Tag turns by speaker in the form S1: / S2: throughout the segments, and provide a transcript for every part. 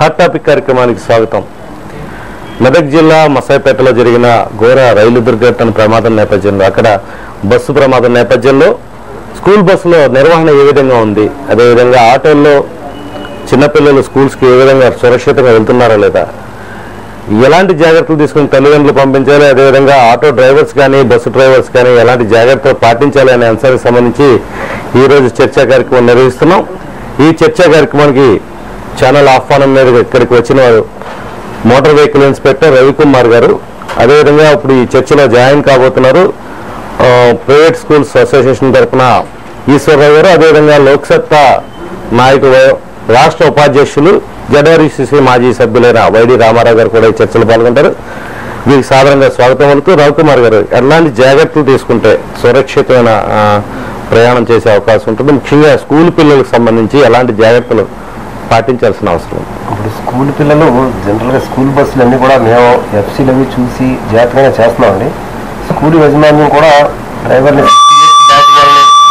S1: Hot topic కార్యక్రమానికి స్వాగతం. మెదక్ జిల్లా మసాయిపేటలో జరిగిన ఘోర రైలు దుర్ఘటన ప్రమాదం నేపథ్యంలో అక్కడ బస్సు ప్రమాదం నేపథ్యంలో స్కూల్ బస్సులో నిర్వహణ ఏ విధంగా ఉంది, అదేవిధంగా ఆటోల్లో చిన్నపిల్లలు స్కూల్స్కి ఏ విధంగా సురక్షితంగా వెళ్తున్నారా లేదా, ఎలాంటి జాగ్రత్తలు తీసుకుని తల్లిదండ్రులు పంపించాలి, అదేవిధంగా ఆటో డ్రైవర్స్ కానీ బస్సు డ్రైవర్స్ కానీ ఎలాంటి జాగ్రత్తలు పాటించాలి అనే అంశానికి సంబంధించి ఈరోజు చర్చా కార్యక్రమం నిర్వహిస్తున్నాం. ఈ చర్చా కార్యక్రమానికి ఛానల్ ఆహ్వానం మీద ఇక్కడికి వచ్చిన వారు మోటార్ వెహికల్ ఇన్స్పెక్టర్ రవికుమార్ గారు, అదేవిధంగా ఇప్పుడు ఈ చర్చలో జాయిన్ కాబోతున్నారు ప్రైవేట్ స్కూల్స్ అసోసియేషన్ తరఫున ఈశ్వరరావు గారు, అదేవిధంగా లోక్సత్తా నాయకుడు రాష్ట్ర ఉపాధ్యక్షులు జడ్ఆర్ఈసీసీ మాజీ సభ్యులైన వైడి రామారావు గారు కూడా ఈ చర్చలో పాల్గొంటారు. వీరికి సాధారణంగా స్వాగతం పలుకుతూ రవికుమార్ గారు, ఎలాంటి జాగ్రత్తలు తీసుకుంటే సురక్షితమైన ప్రయాణం చేసే అవకాశం ఉంటుంది, ముఖ్యంగా స్కూల్ పిల్లలకు సంబంధించి ఎలాంటి జాగ్రత్తలు పాటించాల్సిన అవసరం?
S2: ఇప్పుడు స్కూల్ పిల్లలు జనరల్గా స్కూల్ బస్సులు అన్నీ కూడా మేము ఎఫ్సీలు అవి చూసి జాగ్రత్తగా చేస్తున్నామండి. స్కూల్ యజమాన్యం కూడా డ్రైవర్ని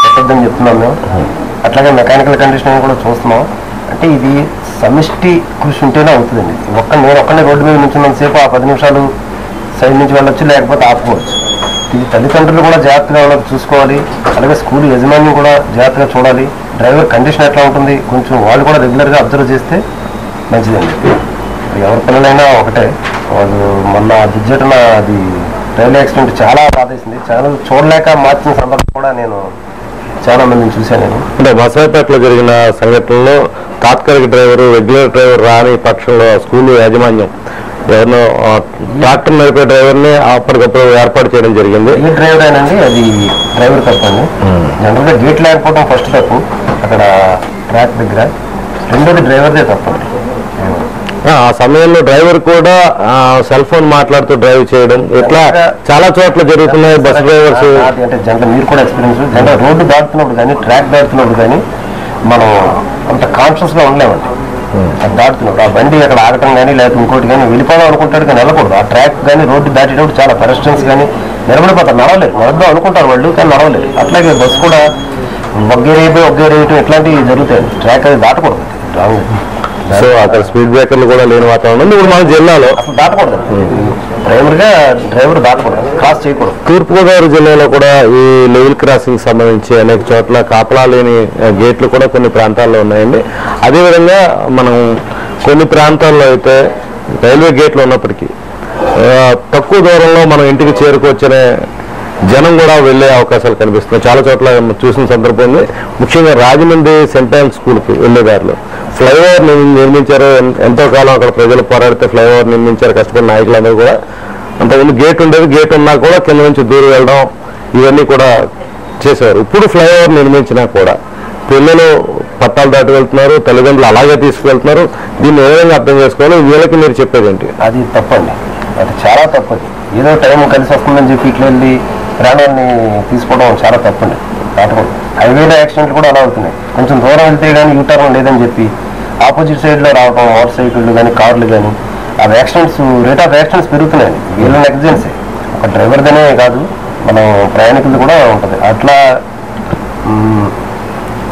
S2: పెట్టద్దని చెప్తున్నాం మేము. అట్లాగే మెకానికల్ కండిషన్ కూడా చూస్తున్నాం. అంటే ఇది సమిష్టి కృషి ఉంటేనే అవుతుందండి. నేను ఒక్కనే రోడ్డు మీద నుంచినంతసేపు ఆ 10 నిమిషాలు సైడ్ నుంచి వెళ్ళొచ్చు, లేకపోతే ఆపుకోవచ్చు. ఇది తల్లిదండ్రులు కూడా జాగ్రత్తగా ఉన్నది చూసుకోవాలి. అలాగే స్కూల్ యజమాన్యం కూడా జాగ్రత్తగా చూడాలి. డ్రైవర్ కండిషన్ ఎట్లా ఉంటుంది కొంచెం వాళ్ళు కూడా రెగ్యులర్గా అబ్జర్వ్ చేస్తే మంచిదండి. ఎవరి పిల్లలైనా ఒకటే. వాళ్ళు మొన్న దిగ్గటన అది రైల్వే యాక్సిడెంట్ చాలా బాధేసింది. చాలా చూడలేక మార్చిన సందర్భం కూడా నేను చాలా మందిని చూశాను. నేను
S1: అంటే మసాయిపేటలో జరిగిన సంఘటనలో తాత్కాలిక డ్రైవరు రెగ్యులర్ డ్రైవర్ రాని పక్షంలో స్కూల్ యాజమాన్యం ఎవరినో ట్రాక్టర్ నడిపే డ్రైవర్ని అప్పటికప్పుడు ఏర్పాటు చేయడం జరిగింది.
S2: ఏ డ్రైవర్ అయినండి అది డ్రైవర్ తప్పండి. జనరల్గా గేట్ లేకపోవడం ఫస్ట్ తప్పు అక్కడ ట్రాక్ దగ్గర, రెండోది డ్రైవర్దే తప్పండి.
S1: ఆ సమయంలో డ్రైవర్ కూడా సెల్ ఫోన్ మాట్లాడుతూ డ్రైవ్ చేయడం ఇట్లా చాలా చోట్ల జరుగుతున్నాయి. బస్ డ్రైవర్స్
S2: అంటే జనరల్ మీరు కూడా ఎక్స్పీరియన్స్, జనరల్ రోడ్డు దాటుతున్నప్పుడు కానీ ట్రాక్ దాటుతున్నప్పుడు కానీ మనం అంత కాన్షియస్గా ఉండలేమండి. అది దాటుతున్నప్పుడు ఆ బండి అక్కడ ఆగటం కానీ లేకపోతే ఇంకోటి కానీ వెళ్ళిపోదాం అనుకుంటాడు కానీ వెళ్ళకూడదు. ఆ ట్రాక్ కానీ రోడ్డు దాటేటప్పుడు చాలా పెరస్టెన్స్ కానీ నిలబడిపోతారు, నడవలేరు. నడవద్దాం అనుకుంటారు వాళ్ళు కానీ నడవలేరు. అట్లాగే బస్సు కూడా ఒగ్గేరేయటం ఇట్లాంటివి జరుగుతాయి. ట్రాక్ అది దాటకూడదు.
S1: సో అక్కడ స్పీడ్ బ్రేకర్లు కూడా లేని వాతావరణం ఇప్పుడు మన జిల్లాలో
S2: అసలు దాటకూడదు. డ్రైవర్ దాటకూడదు, క్రాస్ చేయకూడదు.
S1: తూర్పుగోదావరి జిల్లాలో కూడా ఈ లెవెల్ క్రాసింగ్ సంబంధించి అనేక చోట్ల కాపలా లేని గేట్లు కూడా కొన్ని ప్రాంతాల్లో ఉన్నాయండి. అదేవిధంగా మనం కొన్ని ప్రాంతాల్లో అయితే రైల్వే గేట్లు ఉన్నప్పటికీ తక్కువ దూరంలో మనం ఇంటికి చేరుకోవచ్చనే జనం కూడా వెళ్ళే అవకాశాలు కనిపిస్తున్నాయి. చాలా చోట్ల చూసిన సందర్భం ఉంది. ముఖ్యంగా రాజమండ్రి సెంట్ ఆన్ స్కూల్కి వెళ్ళేదారిలో ఫ్లైఓవర్ నిర్మించారు. ఎంతో కాలం అక్కడ ప్రజలు పోరాడితే ఫ్లైఓవర్ నిర్మించారు కష్టపడిన నాయకులందరూ కూడా. అంతకుముందు గేట్ ఉండేది, గేట్ ఉన్నా కూడా కింద నుంచి దూరం వెళ్ళడం ఇవన్నీ కూడా చేసేవారు. ఇప్పుడు ఫ్లైఓవర్ నిర్మించినా కూడా పిల్లలు పట్టాలు దాటి వెళ్తున్నారు, తల్లిదండ్రులు అలాగే తీసుకువెళ్తున్నారు. దీన్ని ఏ విధంగా అర్థం చేసుకోవాలి, వీళ్ళకి మీరు చెప్పేది ఏంటి?
S2: అది తప్పండి, అది చాలా తప్పది. ఏదో టైం కలిసి వస్తుందని చెప్పి ఇట్లా వెళ్ళి ప్రాణాన్ని తీసుకోవడం చాలా తప్పండి. దాటకూడదు. హైవేలో యాక్సిడెంట్లు కూడా అలా అవుతున్నాయి. కొంచెం దూరం వెళ్తే కానీ యూటర్న్ లేదని చెప్పి ఆపోజిట్ సైడ్లో రావడం, మోటార్ సైకిళ్ళు కానీ కార్లు కానీ ఆ యాక్సిడెంట్స్ రేట్ ఆఫ్ యాక్సిడెంట్స్ పెరుగుతున్నాయండి. వీళ్ళ నెగ్లిజెన్సీ ఒక డ్రైవర్దనే కాదు, మనం ప్రయాణికులు కూడా ఉంటుంది. అట్లా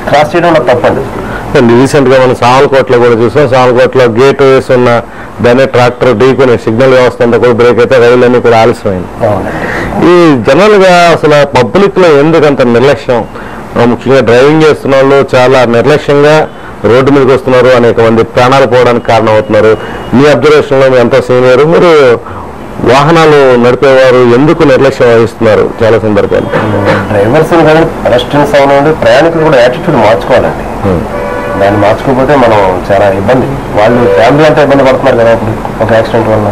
S2: క్రాస్ చేయడం నాకు తప్పండి.
S1: రీసెంట్గా మనం సామలకోటలో కూడా చూసాం. సామలకోటలో గేట్ వేస్తున్న దాన్ని ట్రాక్టర్ ఢీకొని సిగ్నల్ వ్యవస్థ అంతా కూడా బ్రేక్ అయితే రైలు అన్నీ కూడా ఆలస్యమైంది. ఈ జనరల్గా అసలు పబ్లిక్లో ఎందుకంత నిర్లక్ష్యం, ముఖ్యంగా డ్రైవింగ్ చేస్తున్న వాళ్ళు చాలా నిర్లక్ష్యంగా రోడ్డు మీదకి వస్తున్నారు, అనేక మంది ప్రాణాలు పోవడానికి కారణం అవుతున్నారు. మీ అబ్జర్వేషన్లో మీరు ఎంతో సీనియర్, మీరు వాహనాలు నడిపేవారు ఎందుకు నిర్లక్ష్యం వహిస్తున్నారు చాలా సందర్భాలు?
S2: డ్రైవర్స్ కానీ పెడస్ట్రియన్స్ అవునండి, ప్రయాణికులు కూడా యాటిట్యూడ్ మార్చుకోవాలండి. దాన్ని మార్చుకోకపోతే మనం చాలా ఇబ్బంది. వాళ్ళు ఫ్యామిలీ అంతా ఇబ్బంది పడుతున్నారు కదా ఇప్పుడు ఒక యాక్సిడెంట్ వల్ల.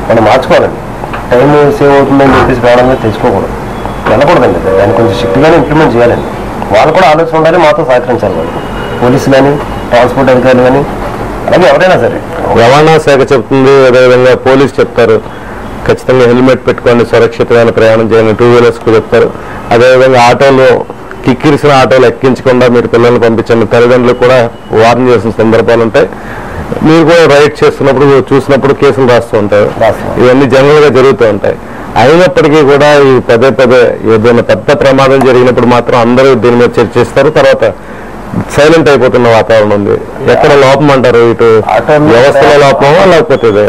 S2: మనం మార్చుకోవాలండి. టైం సేవ్ అవుతుందని చెప్పేసి ప్రాణాలను తెచ్చుకోకూడదు, వెళ్ళకూడదండి. దాన్ని కొంచెం స్ట్రిక్ట్గానే ఇంప్లిమెంట్ చేయాలండి. వాళ్ళు కూడా ఆలోచన ఉండాలి, మాతో సహకరించాలి. వాళ్ళు పోలీసులు కానీ ట్రాన్స్పోర్ట్ అధికారులు కానీ అలాగే ఎవరైనా సరే.
S1: రవాణా శాఖ చెప్తుంది, అదేవిధంగా పోలీసు చెప్తారు ఖచ్చితంగా హెల్మెట్ పెట్టుకోండి, సురక్షితమైన ప్రయాణం చేయండి, 2 వీలర్స్కు చెప్తారు. అదేవిధంగా ఆటోలో కిక్కిరిసిన ఆటోలు ఎక్కించకుండా మీరు పిల్లల్ని పంపించండి, తల్లిదండ్రులు కూడా వార్న్ చేసిన సందర్భాలు ఉంటాయి. మీరు కూడా రైడ్ చేస్తున్నప్పుడు చూసినప్పుడు కేసులు రాస్తూ ఉంటారు. ఇవన్నీ జనరల్గా జరుగుతూ ఉంటాయి. అయినప్పటికీ కూడా ఈ పదే ఏదైనా పెద్ద ప్రమాదం జరిగినప్పుడు మాత్రం అందరూ దీని మీద చర్చిస్తారు. తర్వాత సైలెంట్ అయిపోతున్న వాతావరణం ఉంది. ఎక్కడ లోపం అంటారు? ఇటు వ్యవస్థలో లోపమా లేకపోతే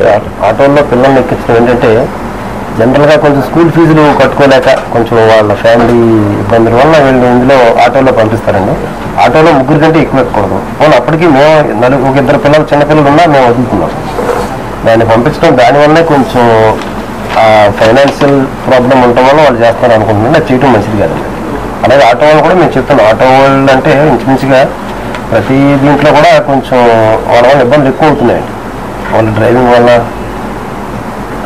S2: ఆటోల్లో పిల్లల్ని ఎక్కించడం ఏంటంటే జనరల్గా కొంచెం స్కూల్ ఫీజులు కట్టుకోలేక కొంచెం వాళ్ళ ఫ్యామిలీ ఇబ్బందుల వల్ల వీళ్ళు ఇందులో ఆటోలో పంపిస్తారండి. ఆటోలో ముగ్గురు కంటే ఎక్కువ ఎక్కకూడదు. వాళ్ళు అప్పటికి మేము ఒక ఇద్దరు పిల్లలు చిన్నపిల్లలు ఉన్నా మేము వదులుతున్నాం. దాన్ని పంపించడం దానివల్లే కొంచెం ఫైనాన్షియల్ ప్రాబ్లం ఉండటం వల్ల వాళ్ళు చేస్తారు అనుకుంటున్నాను. అది చేయడం మంచిది కాదండి. అలాగే ఆటో వాళ్ళు కూడా మేము చెప్తున్నాం. ఆటో వాళ్ళు అంటే ఇంచుమించుగా ప్రతి దీంట్లో కూడా కొంచెం వాళ్ళ వల్ల ఇబ్బందులు ఎక్కువ అవుతున్నాయండి. వాళ్ళ డ్రైవింగ్ వల్ల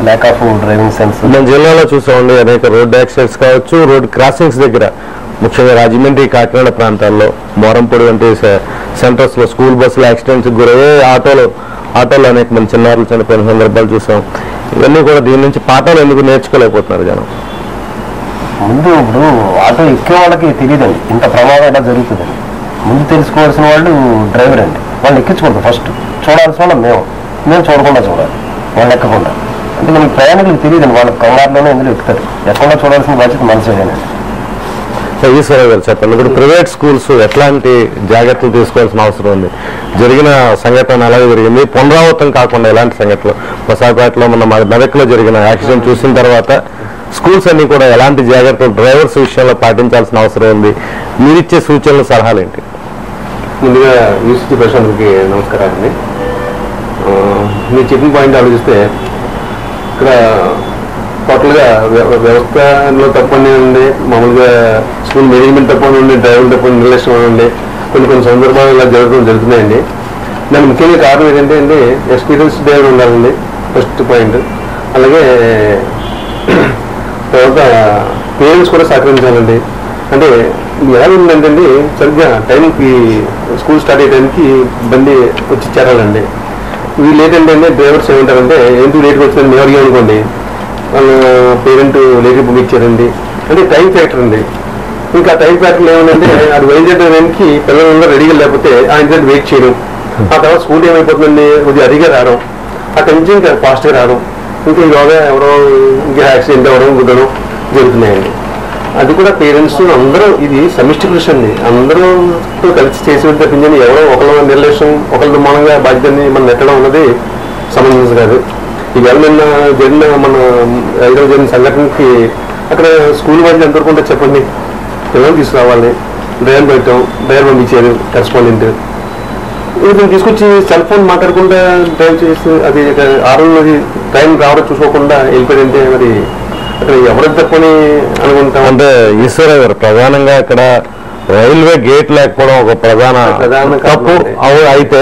S2: ల్యాక్ ఆఫ్ డ్రైవింగ్ సెన్స్.
S1: మన జిల్లాలో చూసామండి అనేక రోడ్ యాక్సిడెంట్స్ కావచ్చు, రోడ్ క్రాసింగ్స్ దగ్గర ముఖ్యంగా రాజమండ్రి, కాకినాడ ప్రాంతాల్లో, మోరంపూడి వంటి సెంటర్స్లో స్కూల్ బస్సులు యాక్సిడెంట్స్కి గురయ్యే ఆటోలో అనేక మంది చిన్నారులు చనిపోయిన సందర్భాలు చూసాం. ఇవన్నీ కూడా దీని నుంచి పాఠాలు ఎందుకు నేర్చుకోలేకపోతున్నారు జనం?
S2: ముందు ఇప్పుడు ఆటో ఎక్కే వాళ్ళకి తెలియదండి ఇంత ప్రమాదం ఎలా జరుగుతుందండి. ముందు తెలుసుకోవాల్సిన వాళ్ళు డ్రైవర్ అండి. వాళ్ళు ఎక్కించకూడదు. ఫస్ట్ చూడాల్సిన వాళ్ళు మేము చూడకుండా చూడాలి, వాళ్ళు ఎక్కకుండా. అంటే మనకి ప్రయాణికులకు తెలియదండి. వాళ్ళకి కంగారులోనే ఎందులో ఎక్కుతారు. ఎక్కకుండా చూడాల్సిన బాధ్యత మనసేనండి.
S1: ఈశ్వరరావు గారు చెప్పండి, ఇప్పుడు ప్రైవేట్ స్కూల్స్ ఎట్లాంటి జాగ్రత్తలు తీసుకోవాల్సిన అవసరం ఉంది? జరిగిన సంఘటన అలాగే జరిగింది, పునరావృతం కాకుండా ఎలాంటి సంఘటనలు? బసాపేటలో మన మెదక్లో జరిగిన యాక్సిడెంట్ చూసిన తర్వాత స్కూల్స్ అన్ని కూడా ఎలాంటి జాగ్రత్తలు డ్రైవర్స్ విషయంలో పాటించాల్సిన అవసరం ఉంది? మీరిచ్చే సూచనలు, సలహాలు ఏంటి?
S3: ముందుగా యూనివర్సిటీ ప్రశాంత్కి నమస్కారాలండి. మీరు చెప్పిన పాయింట్ ఆలోచిస్తే ఇక్కడ టోటల్గా వ్యవస్థలో తప్పని ఉంది, మామూలుగా స్కూల్ మేనేజ్మెంట్ తప్పని ఉంది, డ్రైవర్ తప్పని నిర్లక్ష్యం ఉంది. కొన్ని సందర్భాలు ఇలా జరుగుతున్నాయండి. దానికి ముఖ్యంగా కారణం ఏంటంటే అండి ఎక్స్పీరియన్స్ డ్రైవర్ ఉండాలండి, ఫస్ట్ పాయింట్. అలాగే తర్వాత పేరెంట్స్ కూడా సహకరించాలండి. అంటే ఎలా ఉందంటే అండి సరిగ్గా టైంకి స్కూల్ స్టార్ట్ అయ్యే టైంకి బండి వచ్చి చేరాలండి. వీళ్ళు ఏంటంటే అండి డ్రైవర్స్ ఏమంటారంటే ఎందుకు లేట్గా వచ్చిందని మేము అడిగామనుకోండి, వాళ్ళ పేరెంట్ లేట్గా పంపించారండి. అంటే టైం ఫ్యాక్టర్ అండి. ఇంకా టైం ఫ్యాక్టర్ ఏమంటే అది బయలుదేరే టైంకి పిల్లలందరూ రెడీగా లేకపోతే ఆ ఇన్సిడెంట్ వెయిట్ చేయడం, ఆ తర్వాత స్కూల్ ఏమైపోతుందండి కొద్దిగా అదిగా రావడం, అక్కడి నుంచి ఇంకా ఫాస్ట్గా రావడం, ఇంకా యోగా ఎవరో ఇంకా యాక్సిడెంట్ అవ్వడం, గుద్దడం జరుగుతున్నాయండి. అది కూడా పేరెంట్స్ అందరూ, ఇది సమిష్టి కృషి అండి, అందరూ కలిసి చేసి తప్పించండి ఎవరో ఒకళ్ళ నిర్లక్ష్యం, ఒకళ్ళ దుమానంగా బాధ్యతని మనం నెట్టడం అన్నది సమంజసం కాదు. ఈవేళ నిన్న జరిగిన మన హైదరాబాద్ జరిగిన సంఘటనకి అక్కడ స్కూల్ వాళ్ళు ఎంతవరకు ఉంటే చెప్పండి, పిల్లలు తీసుకురావాలి, డ్రైవర్ పెట్టాం, డ్రైవర్ పంపించారు కరెస్పాండెంట్, వీటిని తీసుకొచ్చి సెల్ ఫోన్ మాట్లాడకుండా డ్రైవ్ చేసి అది ఆరోగ్య టైం రావడం చూసుకోకుండా వెళ్ళిపోయిందంటే మరి అక్కడ ఎవరికి తప్పని అనుకుంటాం.
S1: అంటే ఈశ్వరరావు గారు ప్రధానంగా అక్కడ రైల్వే గేట్ లేకపోవడం ఒక ప్రధాన తప్పు అయితే,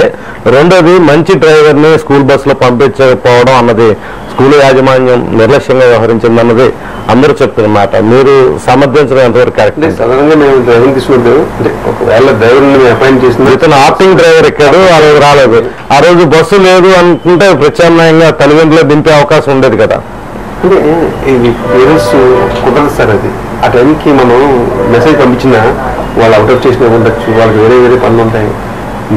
S1: రెండోది మంచి డ్రైవర్ ని స్కూల్ బస్ లో పంపించకపోవడం అన్నది స్కూల్ యాజమాన్యం నిర్లక్ష్యంగా వ్యవహరించింది అన్నది అందరూ చెప్తున్న మాట. మీరు సమర్థించడం ఎంతవరకు కరెక్ట్?
S3: సాధారణంగా మేము డ్రైవింగ్ తీసుకున్నప్పుడు అంటే ఒకవేళ డ్రైవర్ ని అపాయింట్ చేసిన
S1: ఇతను ఆప్టింగ్ డ్రైవర్ ఎక్కాడు, ఆ రోజు రాలేదు, ఆ రోజు బస్సు లేదు అనుకుంటే ప్రత్యామ్నాయంగా తల్లిదండ్రులు దింపే అవకాశం ఉండేది కదా.
S3: అంటే ఇది పేరెంట్స్ కుదరదు సార్. అది ఆ టైంకి మనం మెసేజ్ పంపించినా వాళ్ళు అవుట్ ఆఫ్ చేసిన ఉండొచ్చు, వాళ్ళకి వేరే పనులు ఉంటాయి.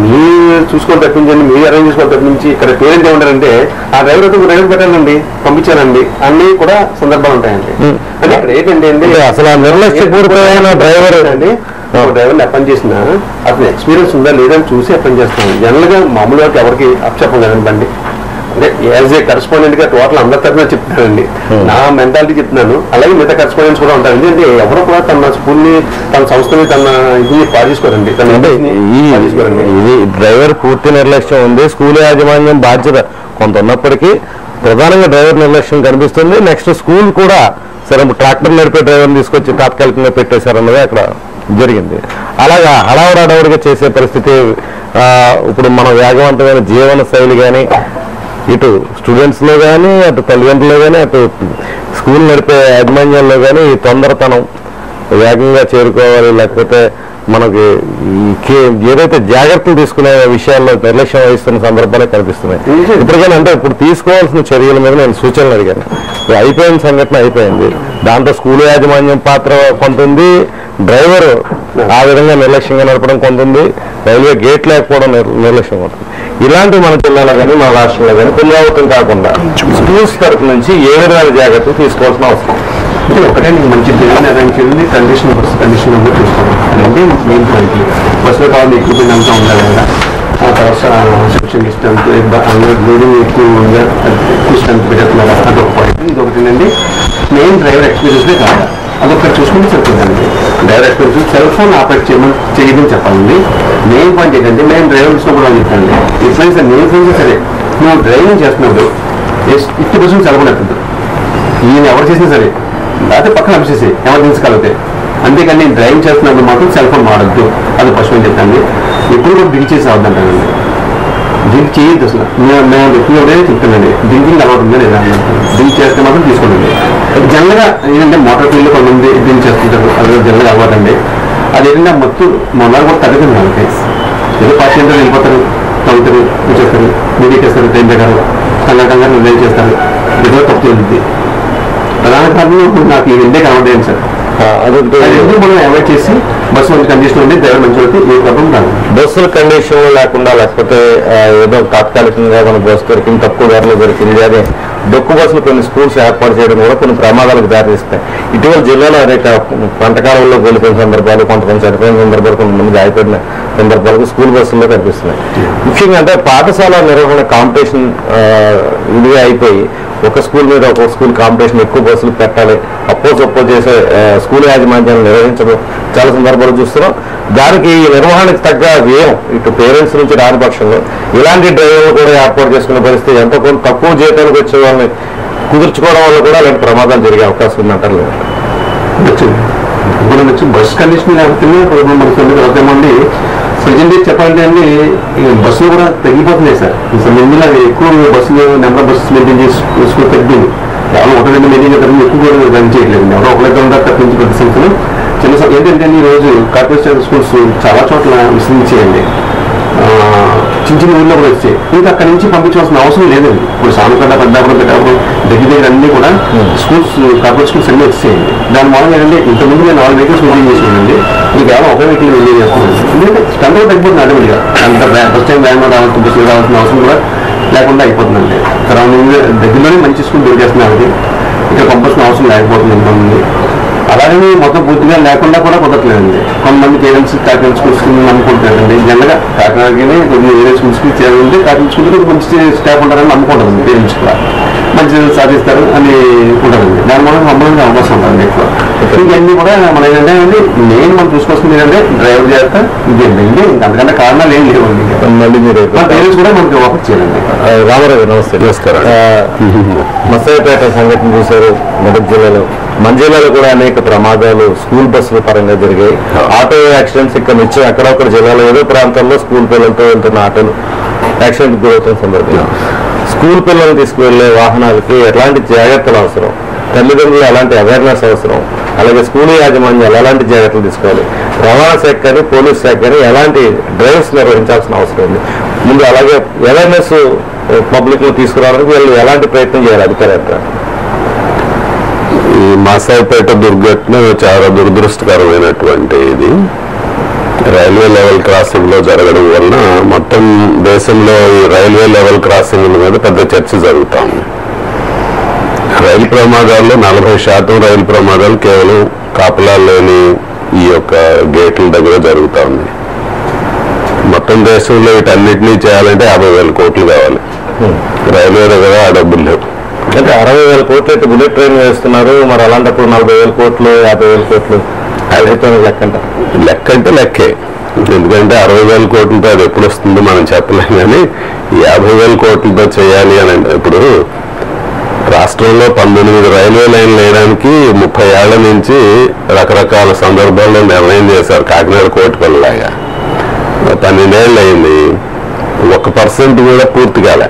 S3: మీరు చూసుకొని తప్పించండి, మీరు అరేంజ్ చేసుకొని తప్పించి ఇక్కడ పేరెంట్స్ ఏమంటారంటే ఆ డ్రైవర్ పెట్టాలండి, పంపించానండి అన్నీ కూడా సందర్భాలు ఉంటాయండి. అంటే ఇక్కడ ఏంటంటే
S1: అసలు నిర్లక్ష్యపూరితమైన డ్రైవర్
S3: అండి, డ్రైవర్ని అపాయింట్ చేసినా అతను ఎక్స్పీరియన్స్ ఉందా లేదని చూసి అపాయింట్ చేస్తాను. జనరల్గా మామూలు వారికి ఎవరికి అప్పచెప్పం కదండి బండి. అంటే యాజ్ ఏ కరెస్పాండెంట్ గా టోటల్ అందరి తరఫున చెప్తున్నానండి, నా మెంటాలిటీ చెప్తున్నాను. అలాగే మిగతా కరెస్పాండెంట్స్ కూడా ఉంటారు. ఎందుకంటే ఎవరు కూడా తన స్కూల్ని, తన సంస్థని, తన ఇది పాటించుకోరండి.
S1: ఇది డ్రైవర్ పూర్తి నిర్లక్ష్యం ఉంది, స్కూల్ యాజమాన్యం బాధ్యత కొంత ఉన్నప్పటికీ ప్రధానంగా డ్రైవర్ నిర్లక్ష్యం కనిపిస్తుంది. నెక్స్ట్ స్కూల్ కూడా సరే ట్రాక్టర్ నడిపే డ్రైవర్ని తీసుకొచ్చి తాత్కాలికంగా పెట్టేశారన్నది అక్కడ జరిగింది. అలాగా హడావుడిగా చేసే పరిస్థితి. ఇప్పుడు మన వేగవంతమైన జీవన శైలి కానీ ఇటు స్టూడెంట్స్లో కానీ, అటు తల్లిదండ్రుల్లో కానీ, అటు స్కూల్ నడిపే యాజమాన్యాల్లో కానీ ఈ తొందరతనం, వేగంగా చేరుకోవాలి, లేకపోతే మనకి ఏదైతే జాగ్రత్తలు తీసుకునే విషయాల్లో నిర్లక్ష్యం వహిస్తున్న సందర్భాలే కనిపిస్తున్నాయి. ఇప్పటికైనా అంటే ఇప్పుడు తీసుకోవాల్సిన చర్యల మీద నేను సూచనలు అడిగాను. అయిపోయిన సంఘటన అయిపోయింది, దాంట్లో స్కూల్ యాజమాన్యం పాత్ర కొంత ఉంది, డ్రైవర్ ఆ విధంగా నిర్లక్ష్యంగా నడపడం కొంత ఉంది, రైల్వే గేట్ లేకపోవడం నిర్లక్ష్యం ఉంటుంది. ఇలాంటివి మన జిల్లాలో కానీ మన రాష్ట్రంలో కానీ పునరావృతం కాకుండా స్కూల్స్ తరఫు నుంచి ఏ విధమైన జాగ్రత్తలు తీసుకోవాల్సిన అవసరం?
S3: ఒకటే మంచి డ్రైవింగ్ అరేంజ్ చేయండి, కండిషన్ చూసుకోవాలి. అంటే మెయిన్ పాయింట్. బస్సులో కావాలి ఎక్విప్మెంట్ అంతా ఉండాలి కదా, ఆ తర్వాత రిసెప్షన్ డిస్టెన్స్ లోడింగ్ ఎక్కువ స్ట్రెంత్ పెడుతున్నారు, అదొక పాయింట్. ఇది ఒకటేనండి మెయిన్ డ్రైవర్ ఎక్స్పీరియన్స్నే కాదు, అదొకటి చూసుకుంటే చెప్తుందండి. Driver experience cell phone operate చేయమని చెప్పాలండి. మెయిన్ పాయింట్ ఏంటంటే నేను డ్రైవర్ ఇచ్చినప్పుడు అని చెప్తానండి, ఎప్పుడైనా సరే నేను ఫ్రెండ్స్ సరే నువ్వు డ్రైవింగ్ చేస్తున్నప్పుడు 50% సెల్ ఫోన్ ఎత్తుంది. ఈయన ఎవరు చేసినా సరే లేకపోతే పక్కన అభిచేసి ఎమర్జెన్సీ కలిగితే, అంతేకాని నేను డ్రైవింగ్ చేస్తున్నప్పుడు మాత్రం సెల్ ఫోన్ వాడద్దు, అది ఫస్ట్ అని చెప్తాను. ఎప్పుడు కూడా డ్రింక్ చేసి అవద్దంటానండి, డ్రింక్ చేయొద్దు అసలు. మేము ఎక్కువనే చెప్తానండి, డ్రింకింగ్ అలవాటు ఉందా లేదా డ్రింక్ చేస్తే మాత్రం తీసుకోండి. జనరల్గా ఏంటంటే మోటార్ ఫీల్డ్లో కొంతమంది డ్రింక్ చేస్తుంటారు, అది జనరల్గా అలవాటు అండి. అదేంటంటే మొత్తం మొన్నలు కూడా తగ్గదు వాళ్ళకి, ఏదో పార్టీ వెళ్ళిపోతారు, తగ్గుతారు, చేస్తారు, మీడియా చేస్తారు, టైం పెట్టారు, కంగారు నిర్ణయం చేస్తారు, ఏదో తప్పు జరుగుతుంది. ప్రధాన కారణం నాకు ఈ రెండే కనబడేయండి సార్. అది మనం అవాయిడ్ చేసి బస్సు మంచి కండిషన్ ఉండి డ్రైవర్ మంచి అయితే ఏ ప్రాబ్లం కాదు.
S1: బస్సుల కండిషన్ లేకుండా లేకపోతే ఏదో తాత్కాలికంగా మన బస్సు దొరికింది, తక్కువ ధరలో దొరికింది అదే డొక్కు బస్సులు కొన్ని స్కూల్స్ ఏర్పాటు చేయడం కూడా కొన్ని ప్రమాదాలకు దారిస్తాయి. ఇటీవల జిల్లాలో అనేక పంటకాలంలో వెళ్ళిపోయిన సందర్భాలు, కొంతమంది చనిపోయిన సందర్భాలు, కొంతమంది గాయపడిన సందర్భాలకు స్కూల్ బస్సుల్లో కనిపిస్తున్నాయి. ముఖ్యంగా అంటే పాఠశాల నిర్వహణ కాంపిటీషన్ ఇదిగా అయిపోయి ఒక స్కూల్ మీద ఒక స్కూల్ కాంపిటీషన్ ఎక్కువ బస్సులు పెట్టాలి, అప్పో చేసే స్కూల్ యాజమాన్యాన్ని నిర్వహించడం చాలా సందర్భాలు చూస్తున్నాం. దానికి నిర్వహణకు తగ్గ వ్యయం ఇటు పేరెంట్స్ నుంచి రాని పక్షంలో ఇలాంటి డ్రైవర్లు కూడా ఏర్పాటు చేసుకునే పరిస్థితి, ఎంతో కొంత తక్కువ జీతాలకు వచ్చే వాళ్ళని కుదుర్చుకోవడం వల్ల కూడా అలాంటి ప్రమాదాలు జరిగే అవకాశం ఉందంటారు లేదు.
S3: ఇప్పుడు వచ్చి బస్ కండిషన్ లేకపోతే మనకి ప్రజెంట్ చెప్పాలంటే అండి బస్సులు కూడా తగ్గిపోతున్నాయి సార్. ముందులో ఎక్కువ బస్సులు నెంబర్ బస్సెస్ మెయింటైన్ చేసి స్కూల్ తగ్గింది, ఎవరో ఒకటి రెండు మెయింటైన్ చేస్తారు, ఎక్కువ కూడా రన్ చేయట్లేదు. ఎవరో ఒకరిద్దరు ఉంటారు తప్పించి పెద్ద సంఖ్యలో. చిన్న ఏంటంటే ఈ రోజు కార్పొరేట్ స్కూల్స్ చాలా చోట్ల విస్తరించేయండి, చిన్న చిన్న ఊళ్ళో కూడా వచ్చాయి. ఇంకా అక్కడి నుంచి పంపించాల్సిన అవసరం లేదండి. ఇప్పుడు సానుకూల పెద్దాపురం పెట్టాపురం దగ్గర అన్ని కూడా స్కూల్స్ కార్పొరేట్ స్కూల్స్ అన్నీ వచ్చేయండి. దాని మూలంగా ఏంటంటే ఇంతకుముందు నేను 4 వెహికల్స్ మెయింటైన్ చేసానండి, మీకు కేవలం ఒక వెహికల్ మెయింటైన్ చేస్తున్నాను. ఎందుకంటే స్ట్రెంత్ తగ్గిపోతుంది ఆటోమేటిక్గా. అంత ఫస్ట్ టైం వ్యాన్ రావాల్సిన బస్సులు రావాల్సిన అవసరం కూడా లేకుండా అయిపోతుందండి. సరౌండింగ్ దగ్గరలోనే మంచి స్కూల్ బిల్డ్ చేస్తున్నారు, ఇక్కడ పంపాల్సిన అవసరం లేకపోతుంది ఇంకొంతమంది. అలాగే మొత్తం పూర్తిగా లేకుండా కూడా కుదరట్లేదండి. కొంతమంది పేరెంట్స్ కాకినాడ స్కూల్స్ నమ్ముకుంటారండి. జనరల్గా కాకినాడకి కొద్దిగా వేరే స్కూల్స్కి చేయాలంటే కాకినాడ స్కూల్కి మంచి స్టాఫ్ ఉంటారని నమ్ముకుంటారండి. పేరెంట్స్ కూడా మంచి సాధిస్తారు అని ఉంటారండి. దాని వల్ల సంబంధించిన అవకాశం ఉంటుంది ఎక్కువ. ఇవన్నీ కూడా మన ఏంటంటే మెయిన్ మనం చూసుకోవాల్సింది ఏంటంటే డ్రైవర్ చేత ఇదేంటి అంతకంటే కారణాలు ఏం లేవండి.
S1: మళ్ళీ మీరు
S3: పేరెంట్స్ కూడా మనకి ఆఫర్ చేయాలండి.
S1: రామారావు నమస్తే. నమస్కారం. మసైపేట సంఘటన చూశారు మెదక్ జిల్లాలో. మన జిల్లాలో కూడా అనేక ప్రమాదాలు స్కూల్ బస్సుల పరంగా జరిగాయి. ఆటో యాక్సిడెంట్స్ ఇక్కడ నుంచి అక్కడొక్కడ జిల్లాలో ఏదో ప్రాంతాల్లో స్కూల్ పిల్లలతో వెళ్తున్న ఆటోలు యాక్సిడెంట్ గురవుతున్న సందర్భంగా స్కూల్ పిల్లల్ని తీసుకువెళ్లే వాహనాలకి ఎలాంటి జాగ్రత్తలు అవసరం, తల్లిదండ్రులు ఎలాంటి అవేర్నెస్ అవసరం, అలాగే స్కూల్ యాజమాన్యాలు ఎలాంటి జాగ్రత్తలు తీసుకోవాలి, రవాణా శాఖ కానీ పోలీస్ శాఖ కానీ ఎలాంటి డ్రైవ్స్ నిర్వహించాల్సిన అవసరం ఉంది, ముందు అలాగే అవేర్నెస్ పబ్లిక్ లో తీసుకురావడానికి వీళ్ళు ఎలాంటి ప్రయత్నం చేయాలి అధికారులు?
S4: ఈ మాసాయిపేట దుర్ఘటన చాలా దురదృష్టకరమైనటువంటి ఇది రైల్వే లెవెల్ క్రాసింగ్ లో జరగడం వలన మొత్తం దేశంలో ఈ రైల్వే లెవెల్ క్రాసింగ్ మీద పెద్ద చర్చ జరుగుతా ఉంది. రైలు ప్రమాదాల్లో 40% రైలు ప్రమాదాలు కేవలం కాపలాలు లేని ఈ యొక్క గేట్ల దగ్గర జరుగుతా ఉంది. మొత్తం దేశంలో వీటన్నిటినీ చేయాలంటే 50,000 కోట్లు కావాలి. రైల్వే దగ్గర ఆ డబ్బులు లేవు.
S1: అంటే 60,000 కోట్లు అయితే బుల్లెట్ ట్రైన్ వేస్తున్నారు, మరి అలాంటప్పుడు 40,000 కోట్లు 50,000 కోట్లు
S4: లెక్క అంటే లెక్కే. ఎందుకంటే 60,000 కోట్లతో అది ఎప్పుడు వస్తుందో మనం చెప్పలేం, కానీ 50,000 కోట్లతో చేయాలి అని అంటే ఇప్పుడు రాష్ట్రంలో 19 రైల్వే లైన్లు వేయడానికి 30 ఏళ్ల నుంచి రకరకాల సందర్భాల్లో నిర్ణయం చేశారు. కాకినాడ కోటిపల్లిలాగా 12 ఏళ్ళు అయింది, 1% కూడా పూర్తి కాలే.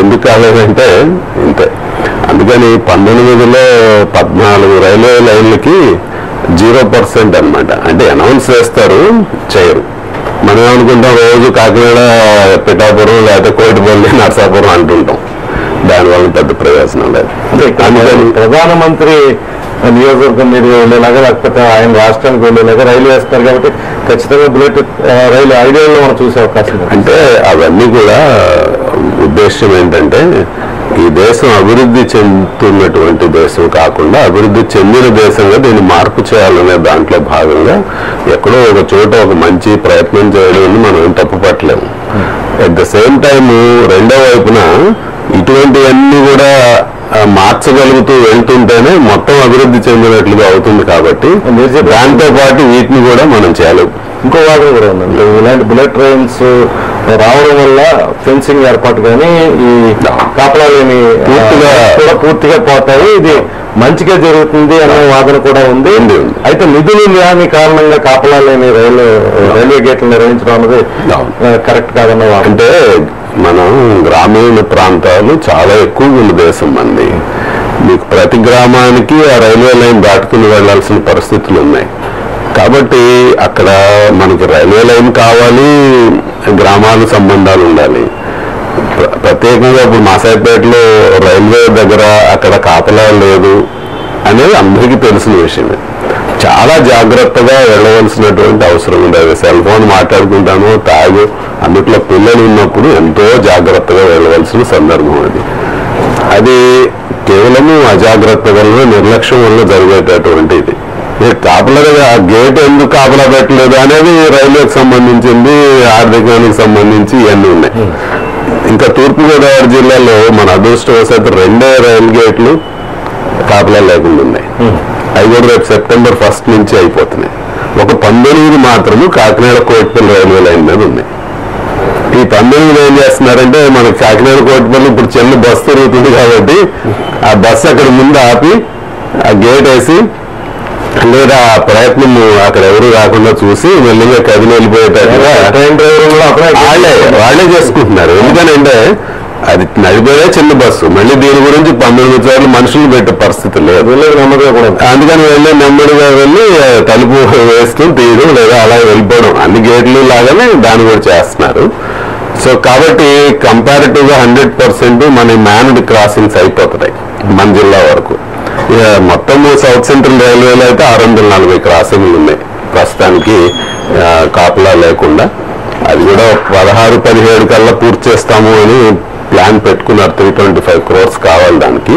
S4: ఎందుకు కాలేదంటే ఇంతే. అందుకని 19లో 14 రైల్వే లైన్లకి 0% అనమాట. అంటే అనౌన్స్ చేస్తారు, చేయరు. మనం ఏమనుకుంటాం రోజు కాకినాడ పిఠాపురం లేకపోతే కోటిపల్లి నర్సాపురం అంటుంటాం, దానివల్ల పెద్ద ప్రయోజనం లేదు.
S1: అందుకని ప్రధానమంత్రి నియోజకవర్గం మీరు వెళ్ళేలాగా లేకపోతే ఆయన రాష్ట్రానికి వెళ్ళేలాగా రైలు వేస్తారు కాబట్టి ఖచ్చితంగా బుల్లెట్ రైలు ఐడియాలో మనం చూసే అవకాశం.
S4: అంటే అవన్నీ కూడా ఉద్దేశం ఏంటంటే ఈ దేశం అభివృద్ధి చెందుతున్నటువంటి దేశం కాకుండా అభివృద్ధి చెందిన దేశంగా దీన్ని మార్పు చేయాలనే దాంట్లో భాగంగా ఎక్కడో ఒక చోట ఒక మంచి ప్రయత్నం చేయడం మనం ఏం తప్పు పట్టలేము. అట్ ద సేమ్ టైమ్ రెండో వైపున ఇటువంటివన్నీ కూడా మార్చగలుగుతూ వెళ్తుంటేనే మొత్తం అభివృద్ధి చెందినట్లుగా అవుతుంది. కాబట్టి దాంతో పాటు వీటిని కూడా మనం చేయలేము.
S1: ఇంకో వాదన కూడా ఉందండి, ఇలాంటి బుల్లెట్ ట్రైన్స్ రావడం వల్ల ఫెన్సింగ్ ఏర్పాటు కానీ ఈ కాపలాలేని పూర్తిగా పోతాయి, ఇది మంచిగా జరుగుతుంది అనే వాదన కూడా ఉంది. అయితే నిధులు లేని కారణంగా కాపలాలేని రైల్వే గేట్లు నిర్వహించడం అనేది కరెక్ట్ కాదన్న వాదన.
S4: అంటే మనం గ్రామీణ ప్రాంతాలు చాలా ఎక్కువ ఉన్న దేశం మంది, మీకు ప్రతి గ్రామానికి ఆ రైల్వే లైన్ దాటుకుని వెళ్లాల్సిన పరిస్థితులు ఉన్నాయి. కాబట్టి అక్కడ మనకి రైల్వే లైన్ కావాలి, గ్రామాల సంబంధాలు ఉండాలి. ప్రత్యేకంగా ఇప్పుడు మాసాయిపేటలో రైల్వే దగ్గర అక్కడ కాపలా లేదు అనేది అందరికీ తెలిసిన విషయమే. చాలా జాగ్రత్తగా వెళ్ళవలసినటువంటి అవసరం ఉంది. అది సెల్ ఫోన్ మాట్లాడుకుంటాను, తాగు, అందుట్లో పిల్లలు ఉన్నప్పుడు ఎంతో జాగ్రత్తగా వెళ్ళవలసిన సందర్భం అది. అది కేవలము అజాగ్రత్త వల్ల, నిర్లక్ష్యం వల్ల జరిగేటటువంటి ఇది. కాపలాగా ఆ గేట్ ఎందుకు కాపలా పెట్టలేదు అనేది రైల్వేకి సంబంధించింది, ఆర్థికానికి సంబంధించి ఇవన్నీ ఉన్నాయి. ఇంకా తూర్పుగోదావరి జిల్లాలో మన అదృష్టవశాత్తు 2 రైల్ గేట్లు కాపలా లేకుండా ఉన్నాయి. అవి కూడా రేపు September 1 నుంచి అయిపోతున్నాయి. ఒక 19 మాత్రము కాకినాడ కోటిపల్లి రైల్వే లైన్ మీద ఉన్నాయి. ఈ 19 ఏం చేస్తున్నారంటే, మనకి కాకినాడ కోటిపల్లి ఇప్పుడు చిన్న బస్సు తిరుగుతుంది కాబట్టి ఆ బస్సు అక్కడ ముందు ఆపి ఆ గేట్ వేసి, లేదా ఆ ప్రయత్నం అక్కడ ఎవరు రాకుండా చూసి మెల్లిగా కదిలి వెళ్ళిపోయేటట్టుగా ట్రైన్ డ్రైవర్ వాళ్ళే చేసుకుంటున్నారు. ఎందుకనంటే అది నడిపోయే చిన్న బస్సు, మళ్ళీ దీని గురించి 19 సార్లు మనుషులు పెట్టే పరిస్థితి లేదు. నెమ్మదిగా కూడా అందుకని నెమ్మదిగా వెళ్ళి తలుపు వేసుకుని తీయడం, లేదా అలా వెళ్ళిపోవడం, అన్ని గేట్లు లాగానే దాన్ని కూడా చేస్తున్నారు. సో కాబట్టి కంపారిటివ్ గా 100% మన మ్యాన్డ్ క్రాసింగ్స్ అయిపోతున్నాయి మన జిల్లా వరకు. మొత్తం సౌత్ సెంట్రల్ రైల్వేలో అయితే 640 క్రాసింగ్లు ఉన్నాయి ప్రస్తుతానికి కాపలా లేకుండా. అది కూడా 16-17 కల్లా పూర్తి చేస్తాము అని ప్లాన్ పెట్టుకున్నారు. 325 crores కావాలి దానికి.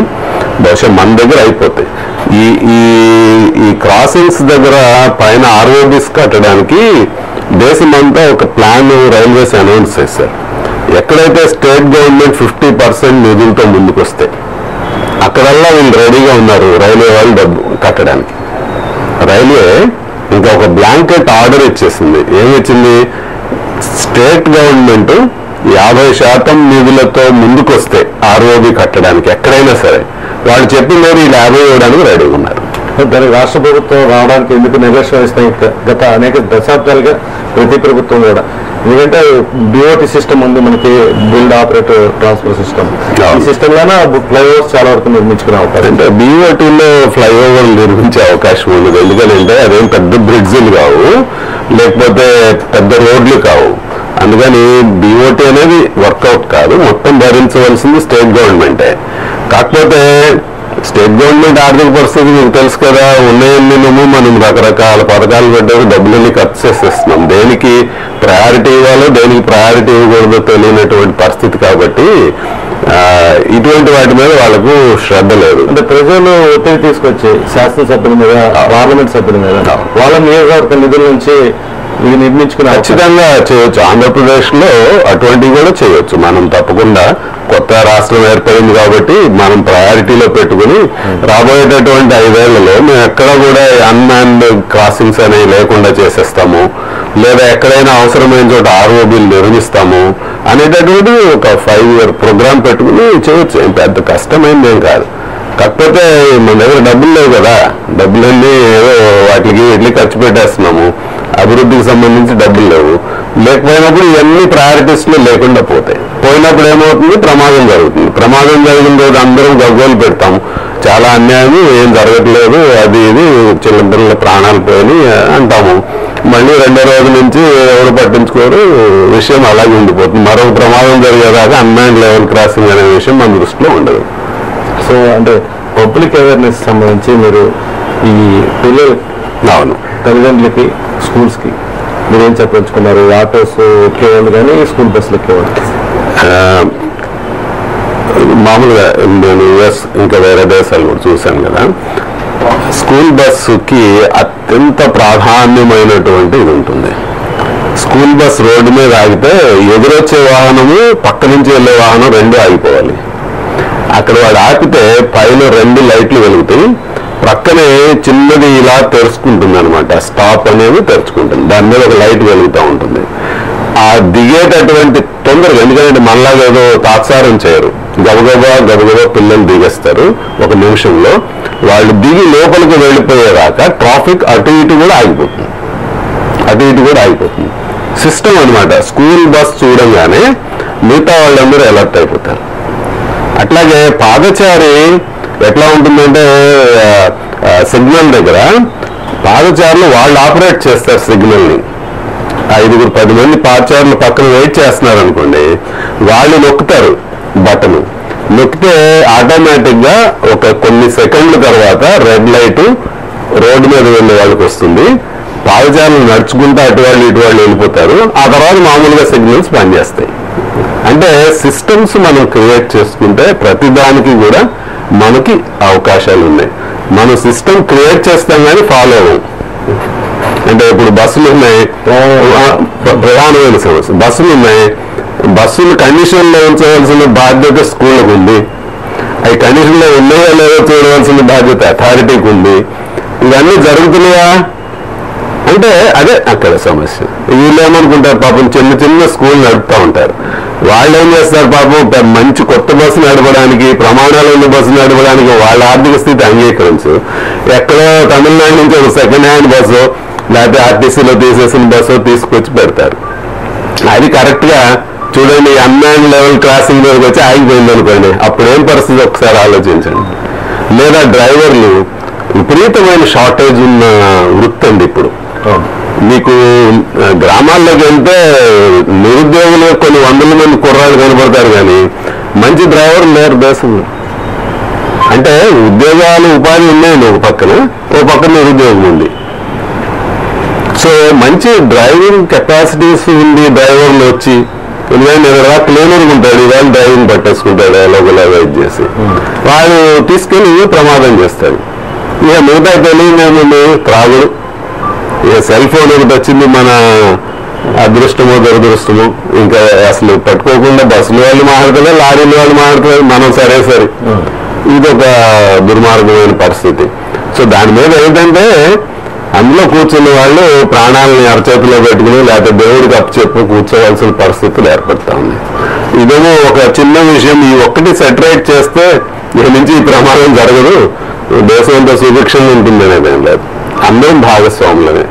S4: బహుశా మన దగ్గర అయిపోతాయి. ఈ క్రాసింగ్స్ దగ్గర పైన ROBs కట్టడానికి దేశమంతా ఒక ప్లాన్ రైల్వేస్ అనౌన్స్ చేశారు. ఎక్కడైతే స్టేట్ గవర్నమెంట్ 50% నిధులతో ముందుకు వస్తే అక్కడల్లా వీళ్ళు రెడీగా ఉన్నారు రైల్వే వాళ్ళు డబ్బు కట్టడానికి. రైల్వే ఇంకా ఒక బ్లాంకెట్ ఆర్డర్ ఇచ్చేసింది. ఏమిచ్చింది? స్టేట్ గవర్నమెంట్ 50% నిధులతో ముందుకు వస్తే ROB కట్టడానికి ఎక్కడైనా సరే వాళ్ళు చెప్పిన వీళ్ళు 50 ఇవ్వడానికి రెడీగా ఉన్నారు.
S1: దానికి రాష్ట్ర ప్రభుత్వం రావడానికి ఎందుకు నిర్లక్ష్యం గత అనేక దశాబ్దాలుగా ప్రతి ప్రభుత్వం కూడా. ఎందుకంటే BOT సిస్టమ్ ఉంది మనకి, బిల్డ్ ఆపరేట్ ట్రాన్స్ఫర్ సిస్టమ్. ఈ సిస్టమ్ లోనే ఫ్లైఓవర్స్ చాలా వరకు నిర్మించుకునే అవకాశం.
S4: అంటే BOTలో ఫ్లైఓవర్ నిర్మించే అవకాశం ఉంది. ఎందుకంటే అదేం పెద్ద బ్రిడ్జిలు కావు, లేకపోతే పెద్ద రోడ్లు కావు. అందుకని BOT అనేది వర్కౌట్ కాదు. మొత్తం భరించవలసింది స్టేట్ గవర్నమెంటే. కాకపోతే స్టేట్ గవర్నమెంట్ ఆర్థిక పరిస్థితి మీకు తెలుసు కదా, ఉన్నాయన్నీ మనం రకరకాల పథకాలు పెట్టారు, డబ్బులన్నీ ఖర్చు చేసేస్తున్నాం. దేనికి ప్రయారిటీ ఇవ్వాలో దేనికి ప్రయారిటీ ఇవ్వకూడదో తెలియనటువంటి పరిస్థితి. కాబట్టి ఇటువంటి వాటి మీద వాళ్ళకు శ్రద్ధ లేదు.
S1: అంటే ప్రజలు ఒత్తిడి తీసుకొచ్చి శాసనసభ్యుల మీద, పార్లమెంట్ సభ్యుల మీద వాళ్ళ నియోజకవర్గ నిధుల నుంచి ఇది నిర్మించుకుని
S4: ఖచ్చితంగా చేయొచ్చు. ఆంధ్రప్రదేశ్ లో అటువంటివి కూడా చేయొచ్చు. మనం తప్పకుండా కొత్త రాష్ట్రం ఏర్పడింది కాబట్టి మనం ప్రయారిటీలో పెట్టుకుని రాబోయేటటువంటి 5 ఏళ్లలో మేము ఎక్కడ కూడా అన్మ్యాన్డ్ క్రాసింగ్స్ అనేవి లేకుండా చేసేస్తాము, లేదా ఎక్కడైనా అవసరమైన చోట ROBలు నిర్మిస్తాము అనేటటువంటి ఒక 5-year ప్రోగ్రామ్ పెట్టుకుని చేయొచ్చు. ఏం పెద్ద కష్టమైంది ఏం కాదు. కాకపోతే మన దగ్గర డబ్బులు లేవు కదా, డబ్బులన్నీ ఏదో వాటికి వీటికి ఖర్చు పెట్టేస్తున్నాము. అభివృద్ధికి సంబంధించి డబ్బులు లేవు. లేకపోయినప్పుడు ఇవన్నీ ప్రయారిటీస్లో లేకుండా పోయినప్పుడు ఏమవుతుంది? ప్రమాదం జరుగుతుంది. ప్రమాదం జరిగిన రోజు అందరం గగ్గోలు పెడతాము, చాలా అన్యాయం, ఏం జరగట్లేదు, అది ఇది, చిన్నపిల్లల ప్రాణాలు పోయి అంటాము. మళ్ళీ 2వ రోజు నుంచి ఎవరు పట్టించుకోరు, విషయం అలాగే ఉండిపోతుంది. మరొక ప్రమాదం జరిగేదాకా అన్మ్యాన్డ్ లెవెల్ క్రాసింగ్ అనే విషయం మన దృష్టిలో ఉండదు.
S1: సో అంటే పబ్లిక్ అవేర్నెస్ సంబంధించి మీరు ఈ పిల్లలు,
S4: అవును,
S1: తల్లిదండ్రులకి, స్కూల్స్కి మీరేం చెప్పదలుచుకున్నారు? ఆటోస్ ఎక్కేవాళ్ళు కానీ స్కూల్ బస్సులు ఎక్కేవాళ్ళు?
S4: మామూలుగా నేను US ఇంకా వేరే దేశాలు కూడా చూశాను కదా, స్కూల్ బస్సుకి అత్యంత ప్రాధాన్యమైనటువంటి ఇది ఉంటుంది. స్కూల్ బస్ రోడ్డు మీద ఆగితే ఎదురొచ్చే వాహనము పక్క నుంచి వెళ్ళే వాహనం రెండు ఆగిపోవాలి. అక్కడ వాడు ఆపితే పైన 2 లైట్లు వెలుగుతాయి, ప్రక్కనే చిన్నది ఇలా తెరుచుకుంటుంది అనమాట, స్టాప్ అనేది తెరుచుకుంటుంది, దాని మీద ఒక లైట్ వెలుగుతూ ఉంటుంది. ఆ దిగేటటువంటి తొందరగా, ఎందుకంటే మళ్ళాగా ఏదో తాత్సారం చేయరు, గబగబా పిల్లలు దిగేస్తారు. 1 నిమిషంలో వాళ్ళు దిగి లోపలికి వెళ్ళిపోయేదాకా ట్రాఫిక్ అటు ఇటు కూడా ఆగిపోతుంది. సిస్టమ్ అనమాట. స్కూల్ బస్ చూడంగానే మిగతా వాళ్ళందరూ అలర్ట్ అయిపోతారు. అట్లాగే పాదచారి ఎట్లా ఉంటుందంటే సిగ్నల్ దగ్గర పాదచారులు వాళ్ళు ఆపరేట్ చేస్తారు సిగ్నల్ని. 5-10 మంది పాదచారులు పక్కన వెయిట్ చేస్తున్నారు అనుకోండి, వాళ్ళు నొక్కుతారు బటన్, నొక్కితే ఆటోమేటిక్గా కొన్ని సెకండ్ల తర్వాత రెడ్ లైట్ రోడ్డు మీద వెళ్ళే వాళ్ళకి వస్తుంది. పాదచారులు నడుచుకుంటూ అటు వాళ్ళు ఇటు వాళ్ళు వెళ్ళిపోతారు. ఆ తర్వాత మామూలుగా సిగ్నల్స్ పనిచేస్తాయి. అంటే సిస్టమ్స్ మనం క్రియేట్ చేసుకుంటే ప్రతిదానికి కూడా మనకి అవకాశాలు ఉన్నాయి. మనం సిస్టమ్ క్రియేట్ చేస్తాం కానీ ఫాలో అవ్వం. అంటే ఇప్పుడు బస్సులు ఉన్నాయి, ప్రధానమైన సమస్య బస్సులు ఉన్నాయి. బస్సులు కండిషన్లో ఉంచవలసిన బాధ్యత స్కూళ్ళకు ఉంది. అవి కండిషన్లో ఉన్నాయో లేదో చూడవలసిన బాధ్యత అథారిటీకి ఉంది. ఇవన్నీ జరుగుతున్నాయా అంటే అదే అక్కడ సమస్య. వీళ్ళు ఏమనుకుంటారు, పాపం చిన్న స్కూల్ నడుపుతూ ఉంటారు. వాళ్ళు ఏం చేస్తారు, పాపం మంచి కొత్త బస్సు నడపడానికి, ప్రమాణాలు ఉన్న బస్సు నడపడానికి వాళ్ళ ఆర్థిక స్థితి అంగీకరించు. ఎక్కడో తమిళనాడు నుంచి ఒక సెకండ్ హ్యాండ్ బస్సు లేకపోతే ఆర్టీసీలో తీసేసిన బస్సు తీసుకొచ్చి పెడతారు. అది కరెక్ట్గా చూడండి, అన్మ్యాన్ లెవెల్ క్రాసింగ్ దగ్గరికి వచ్చి ఆగిపోయింది అనుకోండి, అప్పుడేం పరిస్థితి ఒకసారి ఆలోచించండి. లేదా డ్రైవర్లు విపరీతమైన షార్టేజ్ ఉన్న వృత్తి అండి ఇప్పుడు. మీకు గ్రామాల్లోకి వెళ్తే నిరుద్యోగులు కొన్ని 100 మంది కుర్రాళ్ళు కనపడతారు, కానీ మంచి డ్రైవర్లు లేరు దేశంలో. అంటే ఉద్యోగాలు ఉపాధి ఉన్నాయండి ఒక పక్కన నిరుద్యోగం ఉంది. సో మంచి డ్రైవింగ్ కెపాసిటీస్ ఉంది డ్రైవర్లు వచ్చి, ఎందుకంటే నేను క్లీనర్గా ఉంటాడు, ఇవాళ డ్రైవింగ్ పట్టేసుకుంటాడు లోపల వెయిట్ చేసి, వాళ్ళు తీసుకెళ్ళి ప్రమాదం చేస్తాడు. ఇక మిగతా తెలియదేముంది, త్రాగుడు. ఇక సెల్ ఫోన్ ఒకటి వచ్చింది, మన అదృష్టమో దురదృష్టమో, ఇంకా అసలు పట్టుకోకుండా బస్సులు వాళ్ళు మాట్లాడతారు, లారీలు వాళ్ళు మాట్లాడతారు, మనం సరే. ఇది ఒక దుర్మార్గమైన పరిస్థితి. సో దాని మీద ఏంటంటే అందులో కూర్చున్న వాళ్ళు ప్రాణాలను అరచేతిలో పెట్టుకుని లేకపోతే దేవుడికి అప్పచెప్పు కూర్చోవలసిన పరిస్థితులు ఏర్పడతా ఉన్నాయి. ఇదేమో ఒక చిన్న విషయం, ఈ ఒక్కటి సెటరేట్ చేస్తే ఇక నుంచి ఈ ప్రమాదం జరగదు, దేశం అంతా సుభిక్షంగా ఉంటుంది అనేదేం లేదు. అందరం భాగస్వాములమే.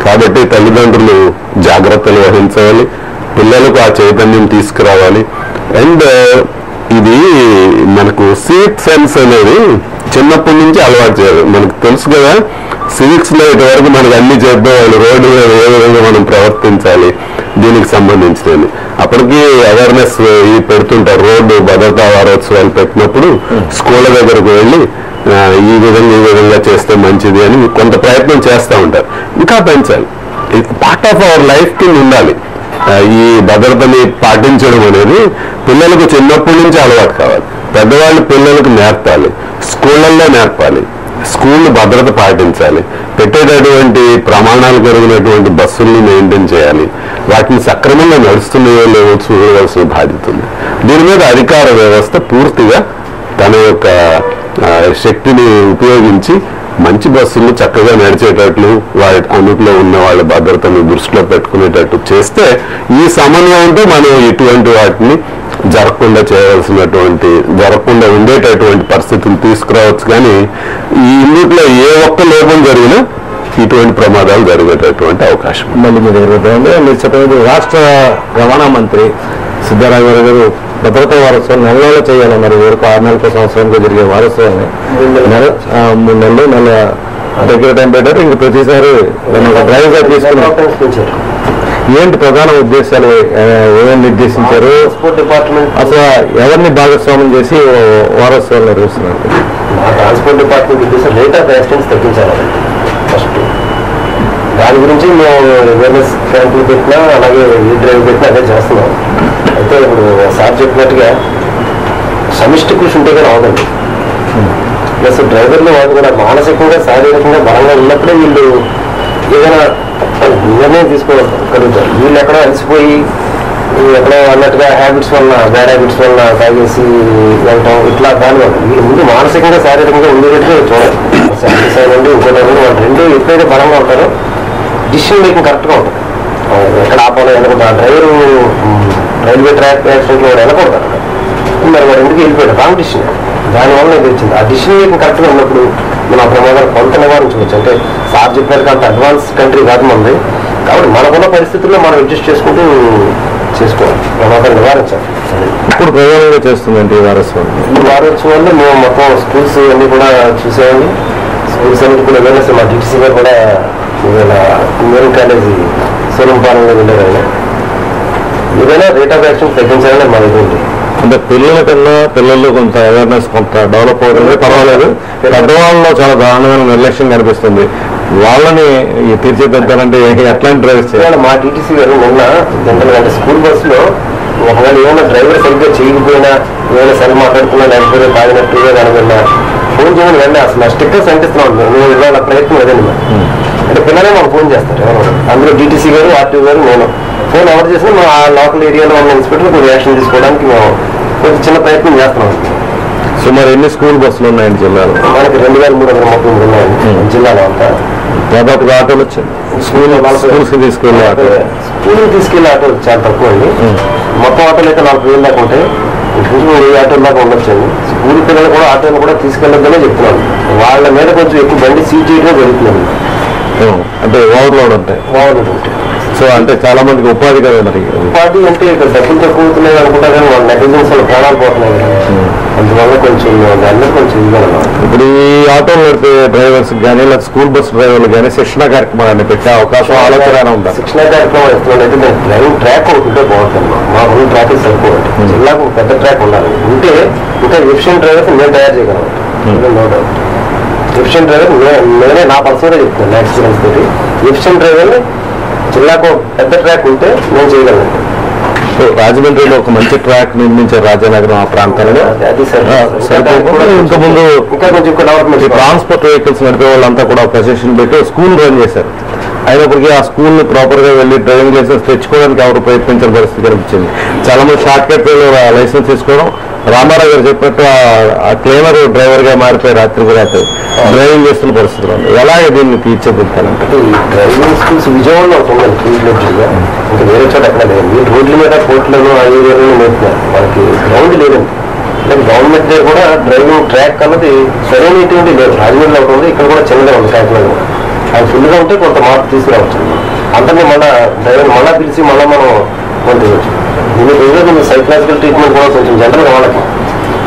S4: కాబట్టి తల్లిదండ్రులు జాగ్రత్తలు వహించాలి, పిల్లలకు ఆ చైతన్యం తీసుకురావాలి. అండ్ ఇది మనకు సివిక్ సెన్స్ అనేది చిన్నప్పటి నుంచి అలవాటు చేయాలి. మనకు తెలుసు కదా, సివిక్స్లో ఇటువరకు మనకు అన్ని చేద్దాం, వాళ్ళు రోడ్డు మీద ఏ విధంగా మనం ప్రవర్తించాలి దీనికి సంబంధించినవి. అప్పటికి అవేర్నెస్ పెడుతుంటారు. రోడ్డు భద్రతా వారోత్సవాలు పెట్టినప్పుడు స్కూళ్ళ దగ్గరకు వెళ్ళి ఈ విధంగా చేస్తే మంచిది అని కొంత ప్రయత్నం చేస్తూ ఉంటారు. ఇంకా పెంచాలి, పార్ట్ ఆఫ్ అవర్ లైఫ్ కింద ఉండాలి. ఈ భద్రతని పాటించడం అనేది పిల్లలకు చిన్నప్పటి నుంచి అలవాటు కావాలి. పెద్దవాళ్ళు పిల్లలకు నేర్పాలి, స్కూళ్ళల్లో నేర్పాలి. స్కూల్ భద్రత పాటించాలి, పెట్టేటటువంటి ప్రమాణాలు కలిగినటువంటి బస్సుల్ని మెయింటైన్ చేయాలి, వాటిని సక్రమంగా నడుస్తున్నాయో లేవో చూడవలసిన బాధ్యత ఉంది. దీని మీద అధికార వ్యవస్థ పూర్తిగా తన యొక్క శక్తిని ఉపయోగించి మంచి బస్సులు చక్కగా నడిచేటట్లు, వాటి అన్నిట్లో ఉన్న వాళ్ళ భద్రతను దృష్టిలో పెట్టుకునేటట్టు చేస్తే ఈ సమన్వయంతో మనం ఇటువంటి వాటిని జరగకుండా ఉండేటటువంటి పరిస్థితులు తీసుకురావచ్చు. కానీ ఈ ఇందులో ఏ ఒక్క లోపం జరిగినా ఇటువంటి ప్రమాదాలు జరిగేటటువంటి అవకాశం
S1: మళ్ళీ మీ దగ్గర మీరు చెప్పినప్పుడు రాష్ట్ర రవాణా మంత్రి సిద్ధరామయ్య గారు భద్రతా వారోత్సవం నెలలో చేయాలి. మరి వరకు 6 నెలలకు సంవత్సరానికి జరిగే వారోత్సవాన్ని 3 నెలలు నెల దగ్గర టైం పెట్టారు. ఇంక ప్రతిసారి డ్రైవ్ గా తీసుకుని ఏంటి ప్రధాన ఉద్దేశాలు ఏమేమి నిర్దేశించారు, అసలు ఎవరిని భాగస్వామ్యం చేసి వారోత్సవాలు నిర్వహిస్తున్నారు?
S2: ట్రాన్స్పోర్ట్ డిపార్ట్మెంట్ ఉద్దేశం రేట్ ఆఫ్ యాక్సిడెంట్స్ తగ్గించాలి ఫస్ట్. దాని గురించి మేము అవేర్నెస్ క్యాంపులు పెట్టినా అలాగే ఈ డ్రైవ్ పెట్టినా అదే చేస్తున్నాం. అయితే ఇప్పుడు సార్ చెప్పినట్టుగా సమిష్టి కృషి ఉంటే కానీ అవదండి. ప్లస్ డ్రైవర్లు వాళ్ళు కూడా మానసికంగా శారీరకంగా బలంగా ఉన్నప్పుడే వీళ్ళు ఏదైనా నిర్ణయం తీసుకోగలుగుతారు. వీళ్ళు ఎక్కడో అలసిపోయి ఎక్కడో అన్నట్టుగా హ్యాబిట్స్ వల్ల బ్యాడ్ హ్యాబిట్స్ వల్ల తాగేసి వెళ్ళటం ఇట్లా దానివల్ల వీళ్ళు ముందు మానసికంగా శారీరకంగా ఉండేటట్టుగా చూడాలి. శారీరక నుండి ఇంకోటి వాళ్ళు రెండు ఎప్పుడైతే బలంగా ఉంటారో డిసిషన్ మేకింగ్ కరెక్ట్గా ఉంటుంది. ఎక్కడ ఆపాలో వెళ్ళకూడదు. ఆ డ్రైవరు రైల్వే ట్రాక్ యాక్సిడెంట్లో వాడు వెళ్ళకూడదు. మరి వాడు ఎందుకు వెళ్ళిపోయాడు రాంగ్ డిసిషన్. దానివల్ల ఇది వచ్చింది. ఆ డిసిషన్ మేకింగ్ కరెక్ట్గా ఉన్నప్పుడు మనం ఆ ప్రమాదాలు కొంత నివారించవచ్చు. అంటే సార్ చెప్పినట్టు అంత అడ్వాన్స్ కంట్రీ కాదు మనది. కాబట్టి మనకున్న పరిస్థితుల్లో మనం అడ్జస్ట్ చేసుకుంటూ చేసుకోవాలి, ప్రమాదాలు నివారించాలి.
S1: ఇప్పుడు ప్రయోజనంగా చేస్తుందండి ఈ వారోత్సవం.
S2: ఈ వారోత్సవాల్లో మేము మొత్తం స్కూల్స్ అన్నీ కూడా చూసేవాడి. స్కూల్స్ అన్ని కూడా వెళ్ళేసి మా డిటీసీ గారు కూడా ఇవాళ ఇంజనీరింగ్ కాలేజీ సోలంపాలెంలో వెళ్ళారండి. ఏదైనా రేట్ ఆఫ్ యాక్షన్ తగ్గించాలని మా ఇది ఉంది.
S1: అంటే పిల్లల కన్నా పిల్లల్లో కొంత అవేర్నెస్ కొంత డెవలప్ అవుతుంది, పర్వాలేదు. పెద్దవాళ్ళలో చాలా దారుణమైన నిర్లక్ష్యం కనిపిస్తుంది. వాళ్ళని తీర్చిదిద్దాలంటే ఎట్లాంటి డ్రైవర్స్ చేయాలి?
S2: మా టీటీసీ గారు నిన్న జనరల్ అంటే స్కూల్ బస్సులో ఒకవేళ ఏమైనా డ్రైవర్ సరిగ్గా చేయకపోయినా, ఏమైనా సరి మాట్లాడుతున్నా, లేకపోతే తాగినట్టుగా కనుకున్నా ఫోన్ చేయని వెళ్ళి అసలు స్టిక్కర్స్ అంటిస్తున్నాం. నువ్వు ఇవాళ ప్రయత్నం ఏదండి. అంటే పిల్లలే మాకు ఫోన్ చేస్తారు ఎవరు, అందులో డీటీసీ గారు, ఆర్టీఓ గారు, నేను. ఫోన్ ఎవరు చేసినా మా లోకల్ ఏరియాలో ఉన్న ఇన్స్పెక్టర్ కొంచెం యాక్షన్ తీసుకోవడానికి మేము కొంచెం చిన్న ప్రయత్నం చేస్తున్నాం.
S1: సుమారు ఎన్ని స్కూల్ బస్సులు ఉన్నాయండి జిల్లాలో?
S2: మనకి 2330 ఉన్నాయండి జిల్లాలో అంతా.
S1: దాదాపు ఆటోలు వచ్చాయి. స్కూల్కి తీసుకెళ్ళే
S2: ఆటోలు చాలా తక్కువ అండి. మొత్తం ఆటోలు అయితే 40,000 దాకా ఉంటాయి. ఇప్పుడు 1000 ఆటోల దాకా ఉండొచ్చండి. స్కూల్ పిల్లలు కూడా ఆటోలు కూడా తీసుకెళ్ళొద్దనే చెప్తున్నాను. వాళ్ళ మీద కొంచెం ఎక్కువ బండి సీట్ చేయడం జరుగుతుంది.
S1: అంటే ఓవర్లోడ్ ఉంటాయి. సో అంటే చాలా మందికి ఉపాధి కదా. మరి
S2: ఉపాధి అంటే ఇక్కడ డబ్బులు తక్కువ అవుతున్నాయి అనుకుంటా, కానీ వాళ్ళ నెగ్లిజెన్స్ వల్ల ప్రాణాలు పోతున్నాయి కదా. అందువల్ల కొంచెం దాన్ని కొంచెం ఇదిగా.
S1: ఇప్పుడు ఈ ఆటోలు నడిపే డ్రైవర్స్ కానీ లేదా స్కూల్ బస్ డ్రైవర్లు కానీ శిక్షణ కార్యక్రమాన్ని పెట్టే అవకాశం ఆలోచన ఉందా?
S2: శిక్షణ కార్యక్రమం ఇస్తున్నాం. అయితే నేను డ్రైవింగ్ ట్రాక్ ఒకటి ఉంటే బాగుంటుంది. మా ఊళ్ళో ట్రాక్ సరిపోవాలి. జిల్లాకు పెద్ద ట్రాక్ ఉండాలి. ఉంటే ఇంకా ఎఫిషియెంట్ డ్రైవర్స్ నేను తయారు చేయగలను. No doubt. ఎఫిషియెంట్ డ్రైవర్ నేనే నా పర్సనల్గా చెప్తున్నాను. నా ఎక్స్పీరియన్స్ తోటి ఎఫిషియెంట్ డ్రైవర్ని జిల్లాకు పెద్ద ట్రాక్ ఉంటే నేను చేయగలను.
S1: రాజమండ్రిలో ఒక మంచి ట్రాక్ నిర్మించారు రాజానగరం ఆ ప్రాంతంలో. ఇంకా ముందు
S2: ఇంకా కొంచెం డెవలప్మెంట్.
S1: ట్రాన్స్పోర్ట్ వెహికల్స్ నడిపే వాళ్ళంతా కూడా ప్రొసెషన్ పెట్టి స్కూల్ రన్ చేశారు. అయినప్పటికీ ఆ స్కూల్ ని ప్రాపర్ గా వెళ్ళి డ్రైవింగ్ లైసెన్స్ తెచ్చుకోవడానికి ఎవరు ప్రయత్నించిన పరిస్థితి కనిపించింది. చాలా మంది షార్ట్ కట్ లైసెన్స్ తీసుకోవడం. రామారావు గారు చెప్పినట్టు ఆ క్లీనర్ డ్రైవర్ గా మారిపోయి రాత్రికి రాత్రి డ్రైవింగ్ చేస్తున్న పరిస్థితులు ఉంది. ఎలాగే దీన్ని తీర్చిదిద్దాలంటే
S2: డ్రైవింగ్ స్కూల్స్ విజయవాడలో ఉంటుందండి. ఇంకా వేరే చోట ఎక్కడ లేదు. మీరు రోడ్ల మీద కోట్లను ఆ ఏరియాలో నేర్పుతున్నారు. వాళ్ళకి గ్రౌండ్ లేదండి. అలాగే గవర్నమెంట్ దగ్గర కూడా డ్రైవింగ్ ట్రాక్ అన్నది సరైనటువంటి లేదు. రాజమండ్రిలో ఒకటి ఉంది, ఇక్కడ కూడా చిన్నగా ఉంది. కాకినాడలో అది ఫుల్గా ఉంటే కొంత మార్పు తీసుకురావచ్చు. అందరినీ మళ్ళీ డ్రైవర్ మళ్ళీ పిలిచి మళ్ళీ మనం కొంత కొంచెం సైకలాజికల్ ట్రీట్మెంట్ కూడా కొంచెం జనరల్గా వాళ్ళకి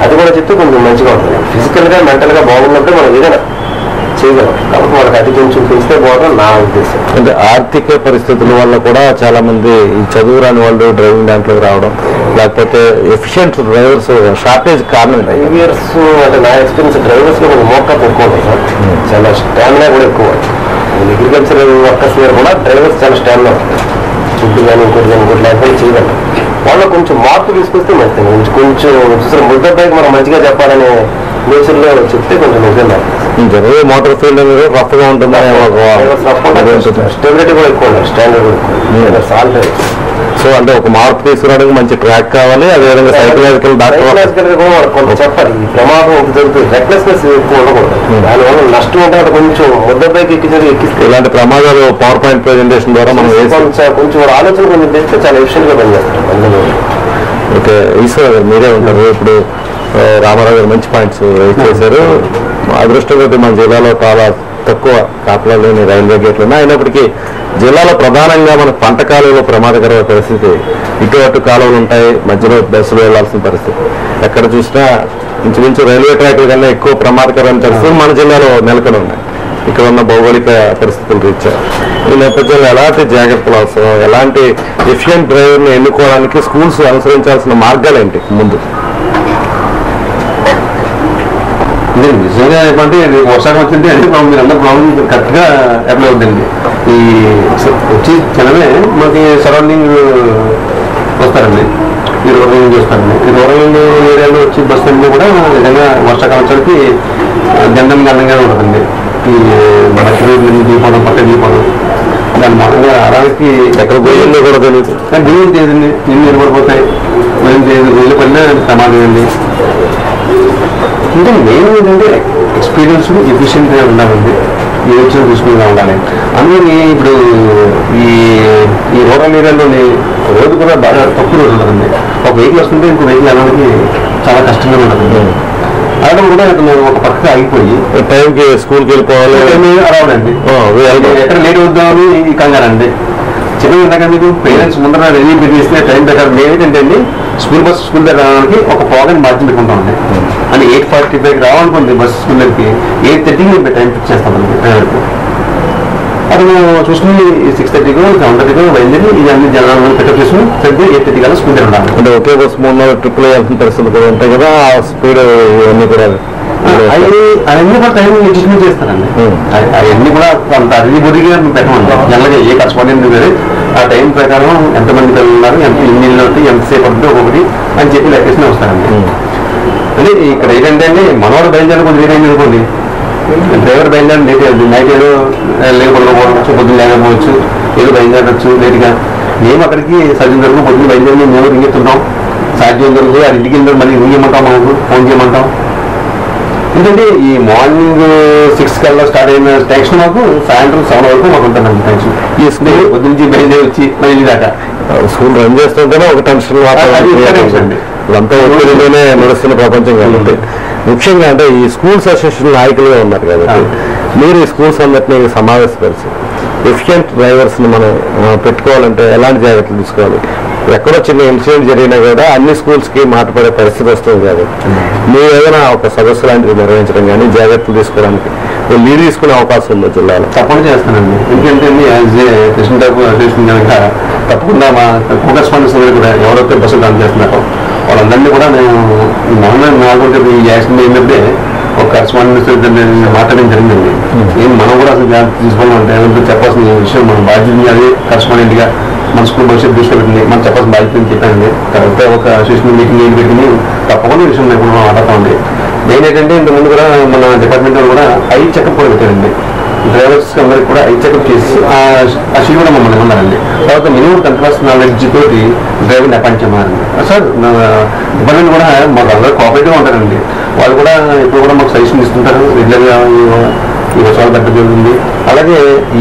S2: అది కూడా చెప్తే కొంచెం మంచిగా ఉంటుంది. ఫిజికల్గా మెంటల్గా బాగున్నప్పుడే మనం ఏదైనా చేయగలం. కాబట్టి వాళ్ళకి అది కొంచెం పెంచితే బాగుంటుంది నా ఉద్దేశం.
S1: అంటే ఆర్థిక పరిస్థితుల వల్ల కూడా చాలా మంది ఈ చదువు రాని వాళ్ళు డ్రైవింగ్ దాంట్లోకి రావడం, లేకపోతే ఎఫిషియెంట్ డ్రైవర్స్ షార్టేజ్ కారణం.
S2: డ్రైవర్స్ అంటే నా ఎక్స్పీరియన్స్ డ్రైవర్స్ లో కొంచెం మోకప్ ఎక్కువ ఉంటుంది సార్. చాలా స్టామినా కూడా ఎక్కువ. అగ్రికల్చర్ వర్కర్స్ మీద కూడా డ్రైవర్స్ చాలా స్టామినా ఉంటుంది. ఫుడ్ కానీ ఇంకోటి లేకపోతే చేయగలరు. వాళ్ళు కొంచెం మార్పు తీసుకొస్తే మంచిది. కొంచెం చూసారు ముద్దపైకి మనం మంచిగా చెప్పాలనే నేచర్లో చెప్తే కొంచెం నిజంగా
S1: మోటార్ ఫీల్డ్ అనేది రఫ్ గా ఉంటుంది.
S2: స్టెబిలిటీ కూడా ఎక్కువ ఉండాలి, స్టాండర్డ్ కూడా ఎక్కువ. సాల్ట్
S1: సో అంటే ఒక మార్పు తీసుకురావడానికి మంచి ట్రాక్ కావాలి. అదేవిధంగా సైకలాజికల్ డాక్టర్
S2: కూడా కొంత చెప్పాలి. ఈ ప్రమాదం ఒకటి జరుగుతుంది, రెక్లెస్నెస్ ఎక్కువ ఉండకూడదు. దానివల్ల నష్టం ఉంటే కొంచెం ముద్దపైకి ఎక్కిస్తే
S1: ఇలాంటి ప్రమాదాలు పవర్ పాయింట్ ప్రెజెంటేషన్ ద్వారా మనం
S2: కొంచెం ఆలోచన కొంచెం చేస్తే చాలా ఎఫిషియెంట్ గా పనిచేస్తారు అందులో.
S1: ఓకే, ఈశ్వర్ గారు మీరే ఉంటారు. ఇప్పుడు రామారావు గారు మంచి పాయింట్స్ చేశారు. అదృష్టం కొద్ది మన జిల్లాలో చాలా తక్కువ కాపలా లేని రైల్వే గేట్లు ఉన్నాయి. అయినప్పటికీ జిల్లాలో ప్రధానంగా మన పంట కాలువలో ప్రమాదకరమైన పరిస్థితి. ఇటు కాలువలు ఉంటాయి, మధ్యలో బస్సులు వెళ్లాల్సిన పరిస్థితి. ఎక్కడ చూసినా ఇంచుమించు రైల్వే ట్రాక్ల కన్నా ఎక్కువ ప్రమాదకరమైన పరిస్థితులు మన జిల్లాలో నెలకొని ఉన్నాయి. ఇక్కడ ఉన్న భౌగోళిక పరిస్థితులు రీత్యా ఈ నేపథ్యంలో ఎలాంటి జాగ్రత్తలు అవసరం, ఎలాంటి ఎఫిషియెంట్ డ్రైవర్ని ఎన్నుకోవడానికి స్కూల్స్ అనుసరించాల్సిన మార్గాలు ఏంటి ముందు?
S3: నిజంగా ఏమంటే వర్షాలు వచ్చింది అంటే మీరు అందరూ ప్రాబ్లం కరెక్ట్గా అప్లై అవుతుందండి. ఈ వచ్చి జనమే మనకి సరౌండింగ్ వస్తారండి. ఈ రూరల్ చూస్తారండి. ఈ రూరల్ ఏరియాలో వచ్చి బస్సు అన్నీ కూడా నిజంగా వర్షాకాలం వచ్చరికి గందంగా ఉంటుందండి. ఈ మట్టి రోడ్ల నుంచి దిగిపోవడం, పక్క దిగిపోవడం, దాని మూలంగా అలాగే
S1: ఎక్కడ పోయిందో కూడా తెలియదు.
S3: కానీ బియ్యం చేయదండి, ఇల్లు నిలబడిపోతాయి, బియ్యం చేయదు, ఇల్లు పడినా ప్రమాదం అండి. ఇంకా మెయిన్ ఏంటంటే ఎక్స్పీరియన్స్ ఎఫిషియెంట్గా ఉండాలండి, ఏ వచ్చిన తీసుకునిగా ఉండాలి. అందుకని ఇప్పుడు ఈ రూరల్ ఏరియాలోని రోడ్డు కూడా బాగా తక్కువ రోడ్డు ఉంటుందండి. ఒక వెహికల్ వస్తుంటే ఇంకో వెహికల్ వెళ్ళడానికి చాలా కష్టంగా ఉంటుందండి. అలాగే కూడా ఒక పక్కన ఆగిపోయి
S1: టైంకి స్కూల్కి వెళ్ళిపోవాలి
S3: రావడండి, ఎక్కడ లేట్ అవుద్దామని ఈ కంగారండి. చిన్నగా ఉన్నాక మీకు పేరెంట్స్ ముందర రెడీ పెట్టేస్తే టైం ప్రకారం ఏంటంటే అండి స్కూల్ దగ్గర రావడానికి ఒక పోగని మార్జిన్ పెట్టుకుంటామండి. అంటే 8:45 రావాలనుకోండి బస్సు స్కూల్ దగ్గరికి 8:30కి మేము టైం ఫిక్స్ చేస్తామండి. అది చూసుకుని 6:30కో 7:30కో బయలుదేరి ఇవన్నీ జనాలను పికప్ చేసుకుని సరిగ్గా 8:30 కల్లా స్కూల్ దగ్గర ఉండాలి.
S1: అంటే ఒకే బస్సు 3 ట్రిప్లు వేయాల్సిన పరిస్థితులు కూడా ఉంటాయి కదా, ఆ స్పీడ్ ఇవన్నీ కూడా
S3: అవన్నీ కూడా టైం అడ్జస్ట్మెంట్ చేస్తారండి. అవన్నీ కూడా అంత అరిబొరిగా పెట్టమండి. జనరల్గా ఏ కరెస్పాండెంట్ కానీ ఆ టైం ప్రకారం ఎంతమంది పిల్లలు ఉన్నారు, ఎన్ని ఇళ్ళు ఉంటాయి, ఎంతసేపు అవుతుంది ఒక్కొక్కటి అని చెప్పి లెక్కేసుకుని వస్తారండి. అంటే ఇక్కడ ఏంటంటే అండి మనవాడు బయలుదేరి కొంచెం లేట్ అయింది అనుకోండి, డ్రైవర్ బయలుదేరి లేట్ అయింది, నైట్ ఏదో లేకపోవచ్చు, పొద్దున్న లేకపోవచ్చు, ఏదో బయలుదేరవచ్చు లేట్గా. మేము అక్కడికి సజ్జన వరకు పొద్దున్న బయలుదేరి మేము రింగెత్తుంటాం, సాధ్యం వరకు అది ఇంటికి వెళ్ళి మళ్ళీ రింగేయమంటాం, మాకు ఫోన్ చేయమంటాం. ఎందుకంటే ఈ మార్నింగ్ 6 కల్లా స్టార్ట్ అయిన టెన్షన్ మాకు సాయంత్రం 7 వరకు మాకు ఉంటుందండి టెన్షన్. ఈ స్కూల్ పొద్దు నుంచి బయలుదేరి వచ్చి మళ్ళీ దాకా
S1: స్కూల్ రన్ చేస్తుంటేనే ఒక టెన్షన్
S3: అండి.
S1: ఇదంతా ఒత్తిడిలోనే నడుస్తున్న ప్రపంచం కాబట్టి ముఖ్యంగా అంటే ఈ స్కూల్స్ అసోసియేషన్ నాయకులుగా ఉన్నారు కాబట్టి మీరు ఈ స్కూల్స్ అందరినీ సమావేశపరిచి ఎఫిషియెంట్ డ్రైవర్స్ని మనం పెట్టుకోవాలంటే ఎలాంటి జాగ్రత్తలు తీసుకోవాలి? ఎక్కడో చిన్న ఇన్సిడెంట్ జరిగినా కూడా అన్ని స్కూల్స్కి మాట్లాడే పరిస్థితి వస్తుంది కాబట్టి మీరు ఏదైనా ఒక సదస్సు లాంటిది నిర్వహించడం కానీ జాగ్రత్తలు తీసుకోవడానికి లీడ్ తీసుకునే అవకాశం ఉందో జిల్లాలో?
S3: తప్పకుండా చేస్తానండి. ఎందుకంటే యాజ్ ఏ కృష్ణ అసోసియేషన్ కనుక తప్పకుండా మా కరెస్పాండెన్స్ కూడా ఎవరైతే బస్సులు రన్ చేస్తున్నారో వాళ్ళందరినీ కూడా నేను నాలుగు ఈ యాక్సిడెంట్ అయినప్పుడే ఒక కరెస్పాండెన్స్ మాట్లాడడం జరిగిందండి. మనం కూడా అసలు జాగ్రత్త తీసుకోవాలంటే ఏమంటే చెప్పాల్సిన విషయం మన బాధ్యత, అదే కరెస్పాండెంట్గా మన స్కూల్ భవిష్యత్తు దృష్టిలో పెట్టింది మనం చెప్పాల్సిన బాధ్యత అని చెప్పానండి. తర్వాత ఒక అసోసియేషన్ మీటింగ్ ఏం పెట్టింది తప్పకుండా విషయం ఇప్పుడు మనం మాట్లాడతామండి. మెయిన్ ఏంటంటే ఇంతకుముందు కూడా మన డిపార్ట్మెంట్ కూడా ఐ చెకప్ కూడా పెట్టారండి. డ్రైవర్స్ అందరికి కూడా ఐ చెకప్ చేసి ఆ షీట్ కూడా మమ్మల్ని ఉన్నారండి. తర్వాత మినిమం 10 క్లాస్ నాలెడ్జ్ తోటి డ్రైవర్ని అపాయింట్ చేయమన్నారండి. సార్ డిపార్ట్మెంట్ కూడా మాకు అందరూ కోఆపరేటివ్గా ఉంటారండి. వాళ్ళు కూడా ఇప్పుడు కూడా మాకు సజెషన్ ఇస్తుంటారు రెగ్యులర్గా. ఈ వర్షాలు తగ్గ జరుగుతుంది. అలాగే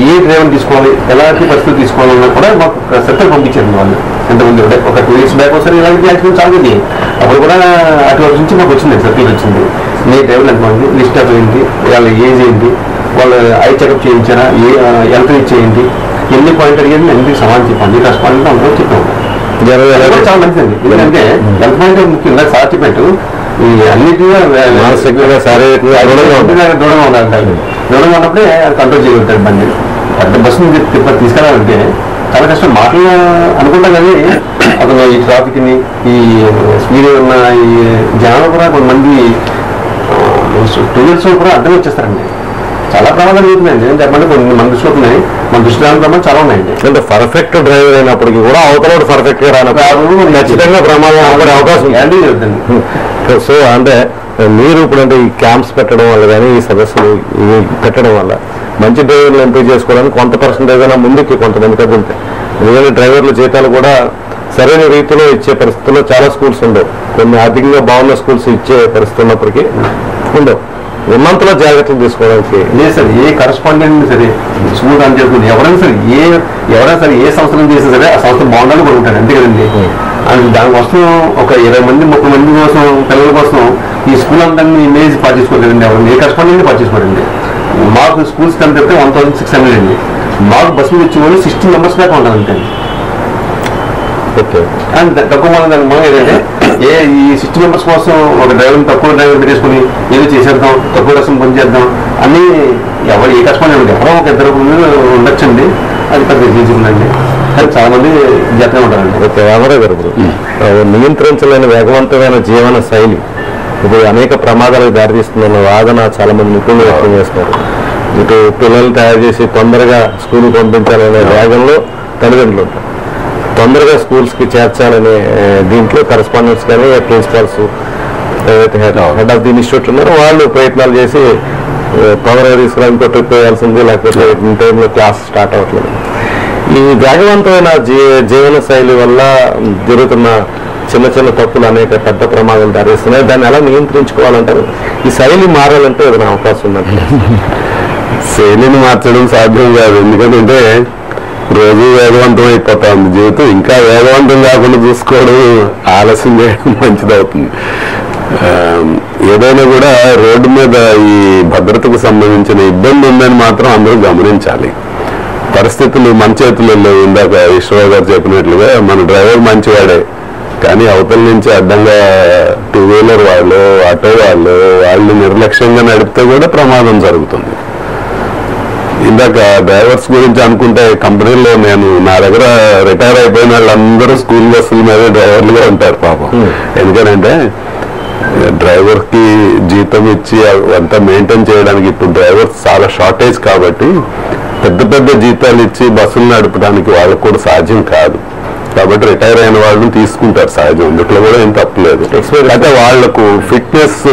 S3: ఏ డ్రైవర్ తీసుకోవాలి, ఎలాంటి పరిస్థితులు తీసుకోవాలన్నా కూడా మాకు సర్కిల్ పంపించారు వాళ్ళు. ఎంతమంది ఒక 2 weeks బ్యాక్ ఒకసారి ఇలాంటి యాక్సిడెంట్ సాగింది. అప్పుడు కూడా అటు నుంచి మాకు వచ్చింది సర్కిల్ వచ్చింది. మీ డ్రైవర్లు ఎంతమంది, లిస్ట్ ఆఫ్ ఏంటి, వాళ్ళ ఏజ్ ఏంటి, వాళ్ళు ఐ చెకప్ చేయించారా, ఎంత చేయండి, ఎన్ని పాయింట్ అడిగేది ఎందుకు సమాధానం చెప్పండి. రెస్పాండెంట్ అందరూ చెప్పాము. చాలా మంచిదండి. ఎందుకంటే హెల్త్ పాయింట్ ముఖ్యంగా సార్ చెప్పినట్టు ఈ అన్నిటిగా దూరంగా ఉండాలి. దూరంగా ఉన్నప్పుడే కంట్రోల్ చేయగలుగుతాడు బండి. పెద్ద బస్సు తిప్పటి తీసుకెళ్ళాలంటే చాలా కష్టం. మాటలు అనుకుంటాం కానీ అతను ఈ ట్రాఫిక్ని, ఈ స్పీడ్ ఉన్న ఈ జనాలు కూడా కొంతమంది 2 years కూడా అర్థం వచ్చేస్తారండి. చాలా ప్రమాదాలు జరుగుతున్నాయండి. చెప్పండి కొన్ని మన దృష్టిలో ఉన్నాయి, మన దృష్టి రాని ప్రమాదం చాలా ఉన్నాయండి.
S1: అంటే పర్ఫెక్ట్ డ్రైవర్ అయినప్పటికీ కూడా అవతల పర్ఫెక్ట్ గా రానప్పుడు ఖచ్చితంగా ప్రమాదం అవ్వడే అవకాశం
S3: గ్యారంటీ జరుగుతుంది.
S1: సో అంటే మీరు ఇప్పుడు అంటే ఈ క్యాంప్స్ పెట్టడం వల్ల కానీ ఈ సదస్సులు పెట్టడం వల్ల మంచి డ్రైవర్లు ఎంపిక చేసుకోవడానికి కొంత పర్సెంటేజ్ అయినా ముందుకి కొంతమంది కదులుతాయి. ఎందుకంటే డ్రైవర్ల జీతాలు కూడా సరైన రీతిలో ఇచ్చే పరిస్థితుల్లో చాలా స్కూల్స్ ఉండవు. కొన్ని ఆర్థికంగా బాగున్న స్కూల్స్ ఇచ్చే పరిస్థితి ఉన్నప్పటికీ ఉండవు. ఉన్నంతలో జాగ్రత్తలు తీసుకోవడానికి
S3: లేదు సార్. ఏ కరెస్పాండెంట్ సరే స్కూల్ రన్ చేసుకుంది ఎవరైనా సరే ఏ సంస్థలు చేసినా సరే ఆ సంస్థ బాగుండాలని కోరుకుంటాడు. అంతే కదండి. దానికోసం ఒక 20 మంది 30 మంది కోసం పిల్లల కోసం ఈ స్కూల్ అందరినీ ఇమేజ్ పట్టించుకోలేదండి. ఎవరు ఏ కరెస్పాండెంట్ పట్టించుకోరండి. మాకు స్కూల్స్ కంటే 1600 అండి. మాకు బస్సులు వచ్చేవాళ్ళు 60 members దాకా ఉండాలంటే.
S1: ఓకే.
S3: అండ్ తక్కువ మంది ఏంటంటే ఈ 60 members కోసం ఒక డ్రైవర్ తక్కువ డ్రైవర్ పెట్టేసుకుని ఏదో చేసేద్దాం, తక్కువ రసం పని చేద్దాం అన్నీ ఎవరు ఏ కష్టం ఎవరో ఒక 2 ఉండొచ్చండి. అది పెద్ద ఈజీందండి. కానీ చాలా మంది జాగ్రత్తగా ఉంటారండి.
S1: ఓకే. రామారావు గారు, ఇప్పుడు నియంత్రించలేని వేగవంతమైన జీవన శైలి ఇప్పుడు అనేక ప్రమాదాలకు దారితీస్తుందన్న వాదన చాలా మంది నిపుణులు వ్యక్తం చేస్తున్నారు. ఇటు పిల్లలు తయారు చేసి తొందరగా స్కూల్కి పంపించాలనే వేగంలో తల్లిదండ్రులు ఉంటారు. తొందరగా స్కూల్స్కి చేర్చాలనే దీంట్లో కరెస్పాండెంట్స్ కానీ ప్రిన్సిపాల్స్ ఏదైతే హెడ్ ఆఫ్ ది ఇన్స్టిట్యూట్ ఉన్నారో వాళ్ళు ప్రయత్నాలు చేసి తొందరగా తీసుకురావడం ఇంకో ట్రిప్ వేయాల్సింది, లేకపోతే ఇన్ టైంలో క్లాస్ స్టార్ట్ అవ్వట్లేదు. ఈ వేగవంతమైన జీవన శైలి వల్ల జరుగుతున్న చిన్న చిన్న తప్పులు అనేక పెద్ద ప్రమాదాలు దారిస్తున్నాయి. దాన్ని ఎలా నియంత్రించుకోవాలంటారు? ఈ శైలి మారాలంటే ఏదైనా అవకాశం ఉందంటే?
S4: శైలిని మార్చడం సాధ్యం కాదు. ఎందుకంటే రోజు వేగవంతం అయిపోతా ఉంది జీవితం. ఇంకా వేగవంతం కాకుండా చూసుకోవడం, ఆలస్యం చేయడం మంచిదవుతుంది. ఏదైనా కూడా రోడ్డు మీద ఈ భద్రతకు సంబంధించిన ఇబ్బంది ఉందని మాత్రం అందరూ గమనించాలి. పరిస్థితులు మన చేతుల్లో లేవు. ఇందాక ఈశ్వరరావు గారు చెప్పినట్లుగా మన డ్రైవర్ మంచివాడే, కానీ అవతల నుంచి అడ్డంగా టూ వీలర్ వాళ్ళు, ఆటో వాళ్ళు నిర్లక్ష్యంగా నడిపితే కూడా ప్రమాదం జరుగుతుంది. ఇందాక డ్రైవర్స్ గురించి అనుకుంటే కంపెనీలో నా దగ్గర రిటైర్ అయిపోయిన వాళ్ళందరూ స్కూల్ బస్సుల మీద డ్రైవర్లుగా ఉంటారు పాపం. ఎందుకంటే డ్రైవర్ కి జీతం ఇచ్చి అంతా మెయింటైన్ చేయడానికి ఇప్పుడు డ్రైవర్స్ చాలా షార్టేజ్ కాబట్టి పెద్ద పెద్ద జీతాలు ఇచ్చి బస్సులు నడపడానికి వాళ్ళకు కూడా సాధ్యం కాదు. కాబట్టి రిటైర్ అయిన వాళ్ళని తీసుకుంటారు సహజం, ఇందులో కూడా ఏం తప్పలేదు. అయితే వాళ్లకు ఫిట్నెస్,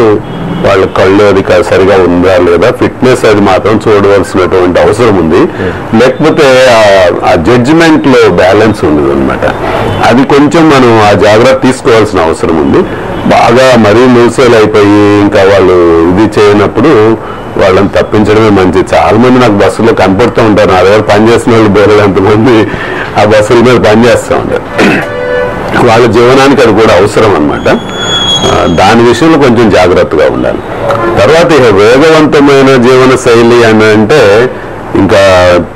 S4: వాళ్ళ కళ్ళు అది సరిగా ఉందా లేదా ఫిట్నెస్ అది మాత్రం చూడవలసినటువంటి అవసరం ఉంది. లేకపోతే ఆ జడ్జిమెంట్ లో బ్యాలెన్స్ ఉండదు అనమాట. అది కొంచెం మనం ఆ జాగ్రత్త తీసుకోవాల్సిన అవసరం ఉంది. బాగా మరీ లూసేలు అయిపోయి ఇంకా వాళ్ళు ఇది చేయనప్పుడు వాళ్ళని తప్పించడమే మంచిది. చాలా మంది నాకు బస్సులో కనపడుతూ ఉంటారు. నా దగ్గర పనిచేసిన వాళ్ళు బోరేది ఎంతమంది ఆ బస్సుల మీద పనిచేస్తూ ఉంటారు. వాళ్ళ జీవనానికి అది కూడా అవసరం అనమాట. దాని విషయంలో కొంచెం జాగ్రత్తగా ఉండాలి. తర్వాత వేగవంతమైన జీవన శైలి అని అంటే ఇంకా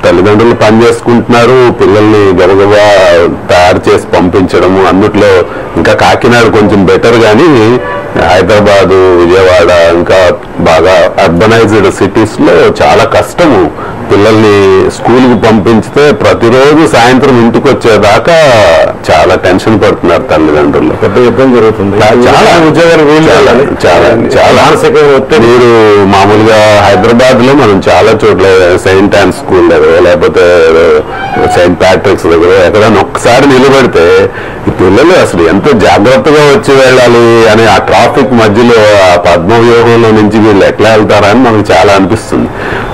S4: తల్లిదండ్రులు పని చేసుకుంటున్నారు, పిల్లల్ని గబగబా తయారు చేసి పంపించడము, అందుట్లో ఇంకా కాకినాడ కొంచెం బెటర్, కానీ హైదరాబాదు, విజయవాడ ఇంకా బాగా అర్బనైజ్డ్ సిటీస్ లో చాలా కష్టము. పిల్లల్ని స్కూల్కి పంపించితే ప్రతిరోజు సాయంత్రం ఇంటికి వచ్చేదాకా చాలా టెన్షన్ పడుతున్నారు తల్లిదండ్రులు.
S1: పెద్ద ఇబ్బంది జరుగుతుంది.
S4: చాలా ఉద్యోగాలు చాలా మీరు మామూలుగా హైదరాబాద్ లో మనం చాలా చోట్ల సెయింట్ ఆన్ స్కూల్ దగ్గర లేకపోతే సెయింట్ ప్యాట్రిక్స్ దగ్గర ఎక్కడైనా ఒక్కసారి నిలబడితే ఈ పిల్లలు అసలు ఎంత జాగ్రత్తగా వచ్చి వెళ్ళాలి అని ఆ ట్రాఫిక్ మధ్యలో ఆ పద్మవ్యూహంలో నుంచి వీళ్ళు ఎట్లా వెళ్తారని మనకు చాలా అనిపిస్తుంది.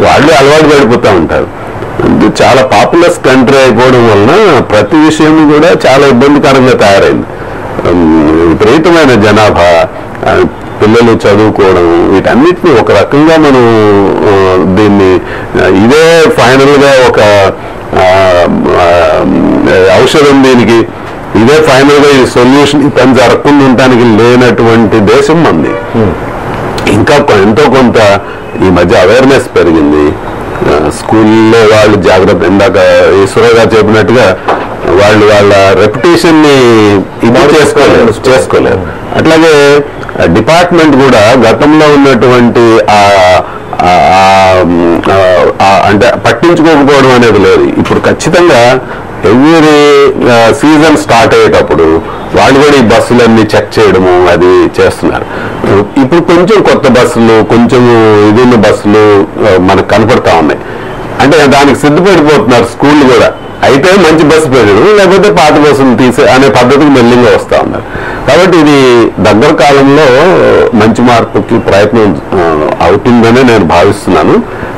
S4: వాళ్ళు అలవాటు పడిపోతూ ఉంటారు. చాలా పాపులస్ కంట్రీ అయిపోవడం వలన ప్రతి విషయం కూడా చాలా ఇబ్బందికరంగా తయారైంది. విపరీతమైన జనాభా, పిల్లలు చదువుకోవడం, వీటన్నిటిని ఒక రకంగా మనం దీన్ని ఇదే ఫైనల్ గా ఒక ఔషధం, దీనికి ఇదే ఫైనల్ గా ఈ సొల్యూషన్ పని జరగకుండా ఉండటానికి లేనటువంటి దేశం మంది. ఇంకా ఎంతో కొంత ఈ మధ్య అవేర్నెస్ పెరిగింది. స్కూల్లో వాళ్ళు జాగ్రత్త, ఇందాక ఈశ్వరరావు గారు చెప్పినట్టుగా వాళ్ళు వాళ్ళ రెప్యుటేషన్ ని ఇది చేసుకోలేరు. అట్లాగే డిపార్ట్మెంట్ కూడా గతంలో ఉన్నటువంటి అంటే పట్టించుకోకపోవడం అనేది లేదు. ఇప్పుడు ఖచ్చితంగా ఎవ్రీ సీజన్ స్టార్ట్ అయ్యేటప్పుడు వాళ్ళు కూడా ఈ బస్సులన్నీ చెక్ చేయడము అది చేస్తున్నారు. ఇప్పుడు కొంచెం కొత్త బస్సులు, కొంచెం ఇదిన్న బస్సులు మనకు కనపడతా ఉన్నాయి. అంటే దానికి సిద్ధపడిపోతున్నారు స్కూళ్ళు కూడా. అయితే మంచి బస్సు పెట్టడం, లేకపోతే పాత బస్సులు తీసే అనే పద్ధతికి మెల్లింగా వస్తూ ఉన్నారు. కాబట్టి ఇది దగ్గర కాలంలో మంచి మార్పుకి ప్రయత్నం అవుతుందని నేను భావిస్తున్నాను.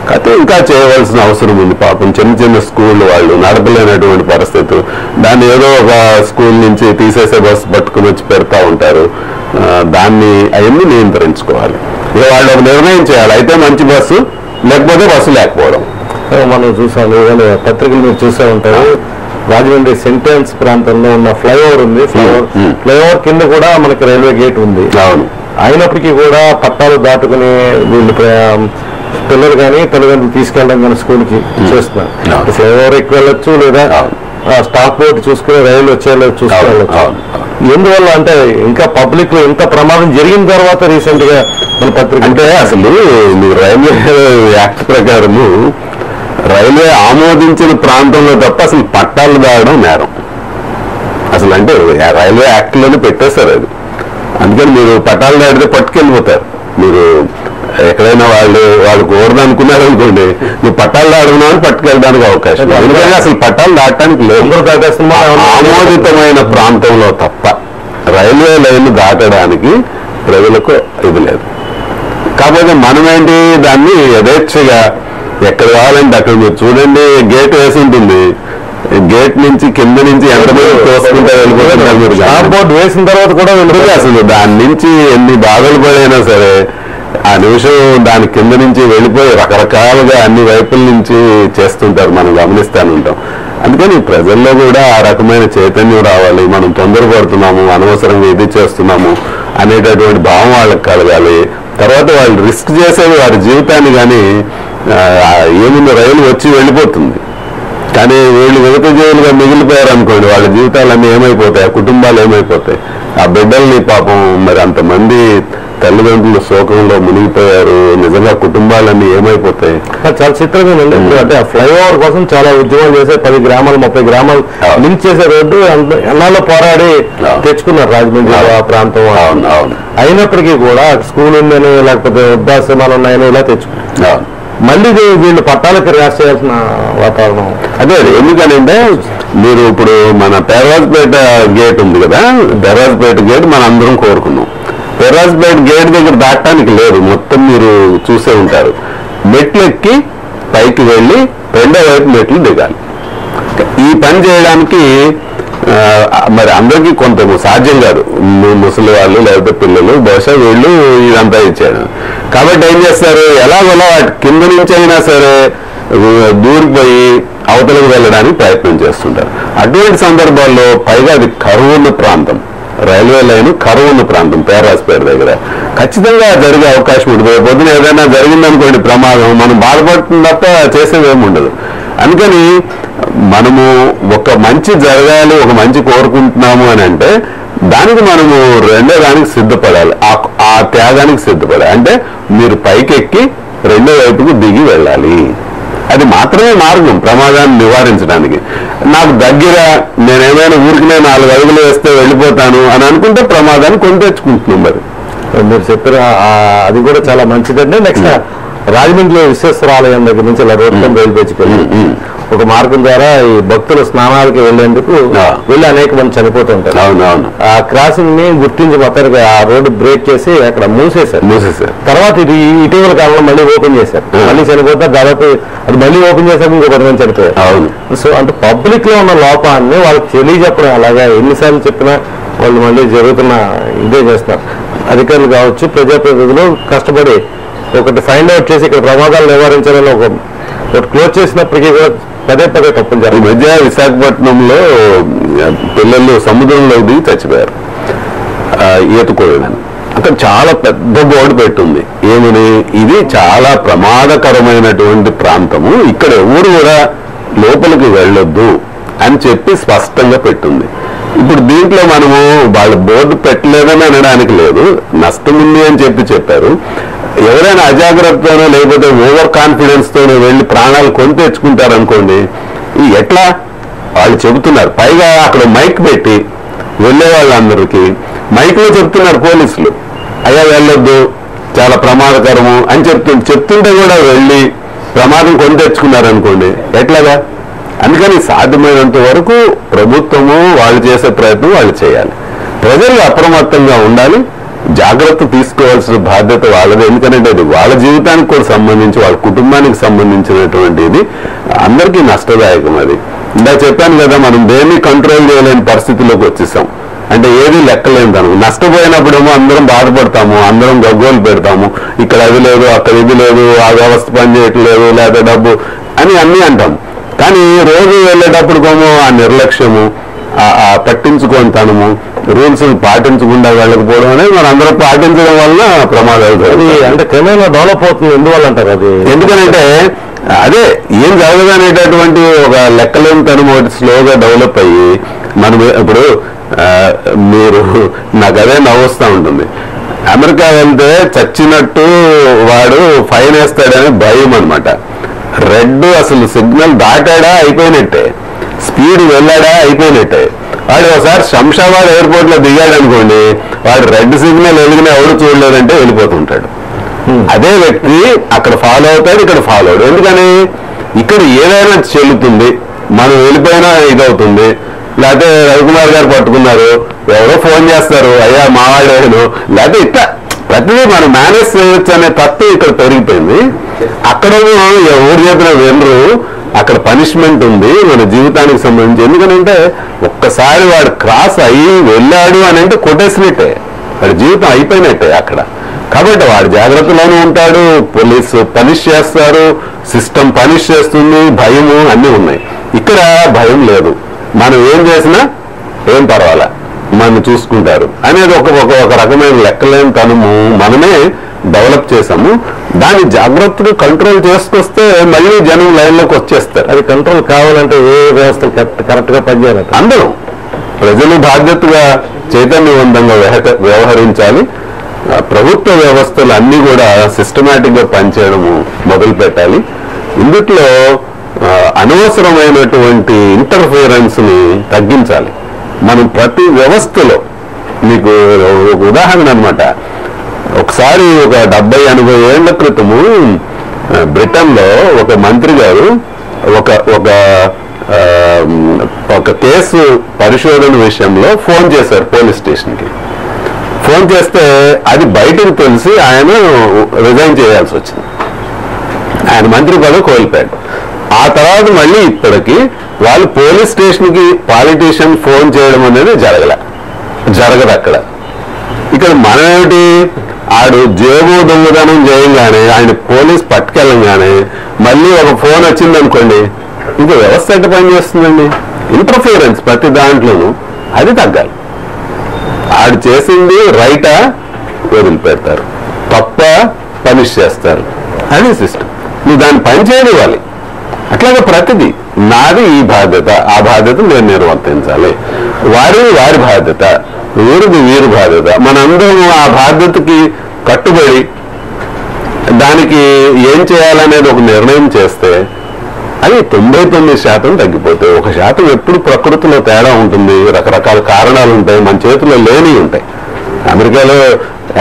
S4: కాకపోతే ఇంకా చేయవలసిన అవసరం ఉంది. పాపం చిన్న చిన్న స్కూళ్ళు వాళ్ళు నడపలేనటువంటి పరిస్థితులు, దాన్ని ఏదో ఒక స్కూల్ నుంచి తీసేసే బస్సు పట్టుకుని వచ్చి పెడతా ఉంటారు. దాన్ని అవన్నీ నియంత్రించుకోవాలి. ఇక వాళ్ళు ఒక నిర్ణయం చేయాలి, అయితే మంచి బస్సు, లేకపోతే బస్సు లేకపోవడం.
S1: మనం చూసాం, ఏదైనా పత్రికలు మీరు చూసే ఉంటారు. రాజమండ్రి సెంటెన్స్ ప్రాంతంలో ఉన్న ఫ్లైఓవర్ ఉంది. ఫ్లైఓవర్ కింద కూడా మనకి రైల్వే గేట్ ఉంది.
S4: అవును,
S1: అయినప్పటికీ కూడా పట్టాలు దాటుకుని వీళ్ళు పిల్లలు కానీ తల్లిదండ్రులు తీసుకెళ్ళడం కానీ స్కూల్కి చేస్తున్నారు. ఫ్లైఓవర్ ఎక్కువ వెళ్ళొచ్చు, లేదా స్టాప్ బోర్డు చూసుకుని రైలు వచ్చేలా చూసుకోవచ్చు. ఎందువల్ల అంటే ఇంకా పబ్లిక్ లో ఇంత ప్రమాదం జరిగిన తర్వాత రీసెంట్ గా మన పత్రిక
S4: అంటే అసలు రైల్వే యాక్ట్ ప్రకారము రైల్వే ఆమోదించిన ప్రాంతంలో తప్ప అసలు పట్టాలు దాడడం నేరం. అసలు అంటే రైల్వే యాక్ట్ లోనే పెట్టేస్తారు అది. అందుకని మీరు పట్టాలు దాడితే పట్టుకెళ్ళిపోతారు. మీరు ఎక్కడైనా వాళ్ళు కూడదు అనుకున్నారు అనుకోండి, నువ్వు పట్టాలు దాడుతున్నావు అని పట్టుకెళ్ళడానికి అవకాశం. ఎందుకంటే అసలు పట్టాలు దాటడానికి లేదు. ఆమోదితమైన ప్రాంతంలో తప్ప రైల్వే లైన్ దాటడానికి ప్రజలకు ఇది లేదు. కాకపోతే మనమేంటి దాన్ని యథేచ్ఛగా ఎక్కడ కావాలంటే అక్కడ మీరు చూడండి, గేట్ వేసి ఉంటుంది, గేట్ నుంచి కింద నుంచి ఎంతమంది తోసుకుంటే వెళ్ళిపోతారు మీరు.
S1: బోర్డు వేసిన తర్వాత కూడా వెళ్ళిపోయి
S4: అసలు దాని నుంచి ఎన్ని బాధలు పడైనా సరే ఆ నిమిషం దాని కింద నుంచి వెళ్ళిపోయి రకరకాలుగా అన్ని వైపుల నుంచి చేస్తుంటారు, మనం గమనిస్తాను ఉంటాం. అందుకని ప్రజల్లో కూడా ఆ రకమైన చైతన్యం రావాలి. మనం తొందరపడుతున్నాము, అనవసరంగా ఇది చేస్తున్నాము అనేటటువంటి భావం వాళ్ళకి కలగాలి. తర్వాత వాళ్ళు రిస్క్ చేసేది వారి జీవితాన్ని. కానీ ఏముంది, రైలు వచ్చి వెళ్ళిపోతుంది, కానీ వీళ్ళు విగత జీవులుగా మిగిలిపోయారు అనుకోండి, వాళ్ళ జీవితాలన్నీ ఏమైపోతాయి, ఆ కుటుంబాలు ఏమైపోతాయి, ఆ బిడ్డల్ని పాపం మరి అంతమంది తల్లిదండ్రులు శోకంలో మునిగిపోయారు, నిజంగా కుటుంబాలన్నీ ఏమైపోతాయి.
S1: చాలా చిత్రమేనండి. అంటే ఆ ఫ్లైఓవర్ కోసం చాలా ఉద్యమాలు చేసే 10 గ్రామాలు 30 గ్రామాలు లింక్ చేసే రోడ్డు ఎన్నాళ్ళు పోరాడి తెచ్చుకున్నారు రాజమండ్రి ఆ ప్రాంతం. అయినప్పటికీ కూడా స్కూల్ ఉందని లేకపోతే వృద్ధాశ్రమాలు ఉన్నాయని ఇలా తెచ్చుకున్నారు. మళ్ళీ వీళ్ళు పట్టాలకి ర్యాస్ చేయాల్సిన వాతావరణం.
S4: అదే ఎందుకనంటే మీరు ఇప్పుడు మన పేర్రాజుపేట గేట్ ఉంది కదా, పేర్రాజుపేట గేట్ మన అందరం కోరుకున్నాం. పేర్రాజుపేట గేట్ దగ్గర దాటడానికి లేదు, మొత్తం మీరు చూసే ఉంటారు. మెట్లు ఎక్కి పైకి వెళ్ళి రెండో వైపు మెట్లు దిగాలి. ఈ పని చేయడానికి మరి అందరికీ కొంత సాధ్యం కాదు, ముసలి వాళ్ళు లేకపోతే పిల్లలు, బహుశా వీళ్ళు ఇదంతా ఇచ్చారు. కాబట్టి ఏం చేస్తారు, ఎలాగోలా వాటి కింద నుంచి అయినా సరే దూరిపోయి అవతలకు వెళ్ళడానికి ప్రయత్నం చేస్తుంటారు. అటువంటి సందర్భాల్లో పైగా అది కరువు ఉన్న ప్రాంతం, రైల్వే లైన్ కరువు ఉన్న ప్రాంతం పేర్రాజుపేట దగ్గర ఖచ్చితంగా జరిగే అవకాశం ఉంటుంది. పొద్దున ఏదైనా జరిగిందనుకోండి ప్రమాదం, మనం బాధపడుతుంది తప్ప చేసేది ఏమి ఉండదు. అందుకని మనము ఒక మంచి జరగాలి, ఒక మంచి కోరుకుంటున్నాము అని అంటే దానికి మనము రెండో దానికి సిద్ధపడాలి, ఆ త్యాగానికి సిద్ధపడాలి. అంటే మీరు పైకెక్కి రెండో వైపుకు దిగి వెళ్ళాలి. అది మాత్రమే మార్గం ప్రమాదాన్ని నివారించడానికి. నాకు దగ్గర నేనేమైనా ఊరికినే 4 అడుగులు వేస్తే వెళ్ళిపోతాను అని అనుకుంటే ప్రమాదాన్ని కొని తెచ్చుకుంటున్నాం. మరి
S1: మీరు చెప్పిన అది కూడా చాలా మంచిదండి. నెక్స్ట్ రాజమండ్రిలో విశ్వేశ్వరాలయం దగ్గర నుంచి ఇలా రోడ్డు రైలు పెంచుకెళ్ళి ఒక మార్గం ద్వారా ఈ భక్తులు స్నానాలకి వెళ్లేందుకు వెళ్ళి అనేక మంది చనిపోతుంటారు.
S4: అవునవును.
S1: ఆ క్రాసింగ్ ని గుర్తించి మొత్తానికి ఆ రోడ్డు బ్రేక్ చేసి అక్కడ మూసేశారు. తర్వాత ఇది ఇటీవల కాలంలో మళ్ళీ ఓపెన్ చేశారు. మళ్ళీ చనిపోతే దాదాపు అది మళ్ళీ ఓపెన్ చేశాక ఇంకో 10 మంది చనిపోయారు.
S4: అవును.
S1: సో అంటే పబ్లిక్ లో ఉన్న లోపాన్ని వాళ్ళకి తెలియజెప్పడం, అలాగా ఎన్నిసార్లు చెప్పినా వాళ్ళు మళ్ళీ జరుగుతున్న ఇదే చేస్తారు. అధికారులు కావచ్చు, ప్రజాప్రతినిధులు కష్టపడి ఒకటి ఫైండ్ అవుట్ చేసి ఇక్కడ ప్రమాదాలు నివారించాలని ఒకటి క్లోజ్ చేసినప్పటికీ కూడా పదే తప్పులు జరిగింది.
S4: ఈ మధ్య విశాఖపట్నంలో పిల్లలు సముద్రంలో దిగి చచ్చిపోయారు ఈతకోవడానికి. అక్కడ చాలా పెద్ద బోర్డు పెట్టుంది, ఏమని, ఇది చాలా ప్రమాదకరమైనటువంటి ప్రాంతము, ఇక్కడ ఎవరు కూడా లోపలికి వెళ్ళొద్దు అని చెప్పి స్పష్టంగా పెట్టుంది. ఇప్పుడు దీంట్లో మనము వాళ్ళు బోర్డు పెట్టలేదని అనడానికి లేదు, నష్టం ఉంది అని చెప్పారు. ఎవరైనా అజాగ్రత్తతోనో లేకపోతే ఓవర్ కాన్ఫిడెన్స్ తోనో వెళ్ళి ప్రాణాలు కొని తెచ్చుకుంటారనుకోండి, ఎట్లా వాళ్ళు చెబుతున్నారు. పైగా అక్కడ మైక్ పెట్టి వెళ్ళే వాళ్ళందరికీ మైక్లో చెప్తున్నారు పోలీసులు, అయ్యా వెళ్ళొద్దు చాలా ప్రమాదకరము అని చెప్తుంటే కూడా వెళ్ళి ప్రమాదం కొని తెచ్చుకున్నారనుకోండి ఎట్లాగా. అందుకని సాధ్యమైనంత వరకు ప్రభుత్వము వాళ్ళు చేసే ప్రయత్నం వాళ్ళు చేయాలి. ప్రజలు అప్రమత్తంగా ఉండాలి, జాగ్రత్త తీసుకోవాల్సిన బాధ్యత వాళ్ళది. ఎందుకంటే అది వాళ్ళ జీవితానికి కూడా సంబంధించి, వాళ్ళ కుటుంబానికి సంబంధించినటువంటిది, అందరికీ నష్టదాయకం. అది ఇందా చెప్పాను కదా, మనం దేన్ని కంట్రోల్ చేయలేని పరిస్థితిలోకి వచ్చేసాం. అంటే ఏది లెక్కలేని తను నష్టపోయినప్పుడేమో అందరం బాధపడతాము, అందరం గగ్గోలు పెడతాము, ఇక్కడ అది లేదు, అక్కడ ఇది లేదు, ఆ వ్యవస్థ పని చేయట్లేదు, లేదా డబ్బు అని అన్నీ అంటాం. కానీ రోజు వెళ్ళేటప్పుడుకేమో ఆ నిర్లక్ష్యము, ఆ పట్టించుకోనితనము, రూల్స్ పాటించకుండా వెళ్ళకపోవడం అనేది మనం అందరం పాటించడం వల్ల ప్రమాదాలు.
S1: అంటే క్రమేణా డెవలప్ అవుతుంది. ఎందువల్ల అంటారు అది?
S4: ఎందుకనంటే అదే ఏం జరగదు అనేటటువంటి ఒక లెక్కలేనితనం ఒకటి స్లోగా డెవలప్ అయ్యి మనం ఇప్పుడు మీరు నాకు అదే నవ్వుస్తూ ఉంటుంది. అమెరికా వెళ్తే చచ్చినట్టు వాడు ఫైన్ వేస్తాడని భయం అనమాట. రెడ్ అసలు సిగ్నల్ దాటాడా అయిపోయినట్టే, స్పీడ్ వెళ్ళాడా అయిపోయినట్టే. వాడు ఒకసారి శంషాబాద్ ఎయిర్పోర్ట్ లో దిగాడు అనుకోండి, వాడు రెడ్ సిగ్నల్ వెలిగిన ఎవడు చూడలేదంటే వెళ్ళిపోతుంటాడు. అదే వ్యక్తి అక్కడ ఫాలో అవుతాడు, ఇక్కడ ఫాలో అవుతాడు. ఎందుకని ఇక్కడ ఏదైనా చెల్లుతుంది, మనం వెళ్ళిపోయినా ఇదవుతుంది. లేకపోతే రవికుమార్ గారు పట్టుకున్నారు, ఎవరో ఫోన్ చేస్తారు, అయ్యా మావాడేను, లేకపోతే ఇట్లా ప్రతిదీ మనం మేనేజ్ చేయొచ్చు అనే తత్వం ఇక్కడ పెరిగిపోయింది. అక్కడ ఎవరు చెప్పినా వినరు, అక్కడ పనిష్మెంట్ ఉంది మన జీవితానికి సంబంధించి. ఎందుకంటే ఒక్కసారి వాడు క్రాస్ అయ్యి వెళ్ళాడు అని అంటే కొట్టేసినట్టే, వాడి జీవితం అయిపోయినట్టే అక్కడ. కాబట్టి వాడు జాగ్రత్తలోనే ఉంటాడు, పోలీసు పనిష్ చేస్తారు, సిస్టమ్ పనిష్ చేస్తుంది, భయము అన్నీ ఉన్నాయి. ఇక్కడ భయం లేదు, మనం ఏం చేసినా ఏం పర్వాలా, మనం చూసుకుంటారు అనేది ఒక రకమైన లెక్కలేని తనము మనమే డెవలప్ చేసాము. దాన్ని జాగ్రత్తగా కంట్రోల్ చేసుకొస్తే మళ్ళీ జనం లైన్లోకి వచ్చేస్తారు.
S1: అది కంట్రోల్ కావాలంటే ఏ వ్యవస్థలు కరెక్ట్ గా పనిచేయాలి.
S4: అందరూ ప్రజలు బాధ్యతగా చైతన్యవంతంగా వ్యవహరించాలి. ప్రభుత్వ వ్యవస్థలు అన్నీ కూడా సిస్టమేటిక్ గా పనిచేయడము మొదలు పెట్టాలి. ఇందుట్లో అనవసరమైనటువంటి ఇంటర్ఫియరెన్స్ ని తగ్గించాలి. మనం ప్రతి వ్యవస్థలో, మీకు ఒక ఉదాహరణ అనమాట, ఒకసారి ఒక 70-80 ఏళ్ల క్రితము బ్రిటన్లో ఒక మంత్రి గారు ఒక కేసు పరిశోధన విషయంలో ఫోన్ చేశారు పోలీస్ స్టేషన్కి. ఫోన్ చేస్తే అది బయటకు తెలిసి ఆయన రిజైన్ చేయాల్సి వచ్చింది. ఆయన మంత్రి పదవి కోల్పోయాడు. ఆ తర్వాత మళ్ళీ ఇప్పటికి వాళ్ళు పోలీస్ స్టేషన్కి పాలిటీషియన్ ఫోన్ చేయడం అనేది జరగదు అక్కడ. ఇక్కడ మనం ఏమిటి, ఆడు జేబు దొంగతనం చేయంగానే ఆయన పోలీస్ పట్టుకెళ్ళంగానే మళ్ళీ ఒక ఫోన్ వచ్చింది అనుకోండి, ఇంకా వ్యవస్థ ఎట్ట పనిచేస్తుందండి? ఇంటర్ఫియరెన్స్ ప్రతి దాంట్లోనూ అది తగ్గాలి. ఆడు చేసింది రైటా వదిలిపెడతారు, తప్ప పనిష్ చేస్తారు. అది సిస్టమ్. నువ్వు దాన్ని పని చేయనివ్వాలి. అట్లాగే ప్రతిదీ నాది ఈ బాధ్యత, ఆ బాధ్యత నేను నిర్వర్తించాలి, వారి బాధ్యత, వీరి బాధ్యత. మనందరం ఆ బాధ్యతకి కట్టుబడి దానికి ఏం చేయాలనేది ఒక నిర్ణయం చేస్తే అది 99% తగ్గిపోతాయి. 1% ఎప్పుడు ప్రకృతిలో తేడా ఉంటుంది, రకరకాల కారణాలు ఉంటాయి, మన చేతిలో లేని ఉంటాయి. అమెరికాలో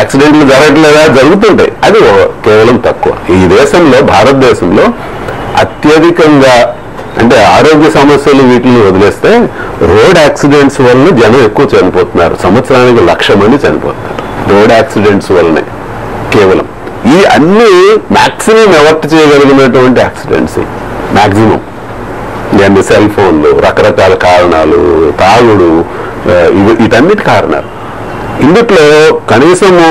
S4: యాక్సిడెంట్లు జరగట్లేదా? జరుగుతుంటాయి, అది కేవలం తక్కువ. ఈ దేశంలో, భారతదేశంలో అత్యధికంగా అంటే ఆరోగ్య సమస్యలు వీటిని వదిలేస్తే రోడ్ యాక్సిడెంట్స్ వల్ల జనం ఎక్కువ చనిపోతున్నారు. సంవత్సరానికి 1,00,000 మంది చనిపోతున్నారు రోడ్ యాక్సిడెంట్స్ వల్లనే. కేవలం ఈ అన్ని మాక్సిమం ఎవర్ట్ చేయగలిగినటువంటి యాక్సిడెంట్స్, మాక్సిమం ఇవన్నీ సెల్ ఫోన్లు, రకరకాల కారణాలు, తాగుడు, వీటన్నిటి కారణాలు. ఇందుట్లో కనీసము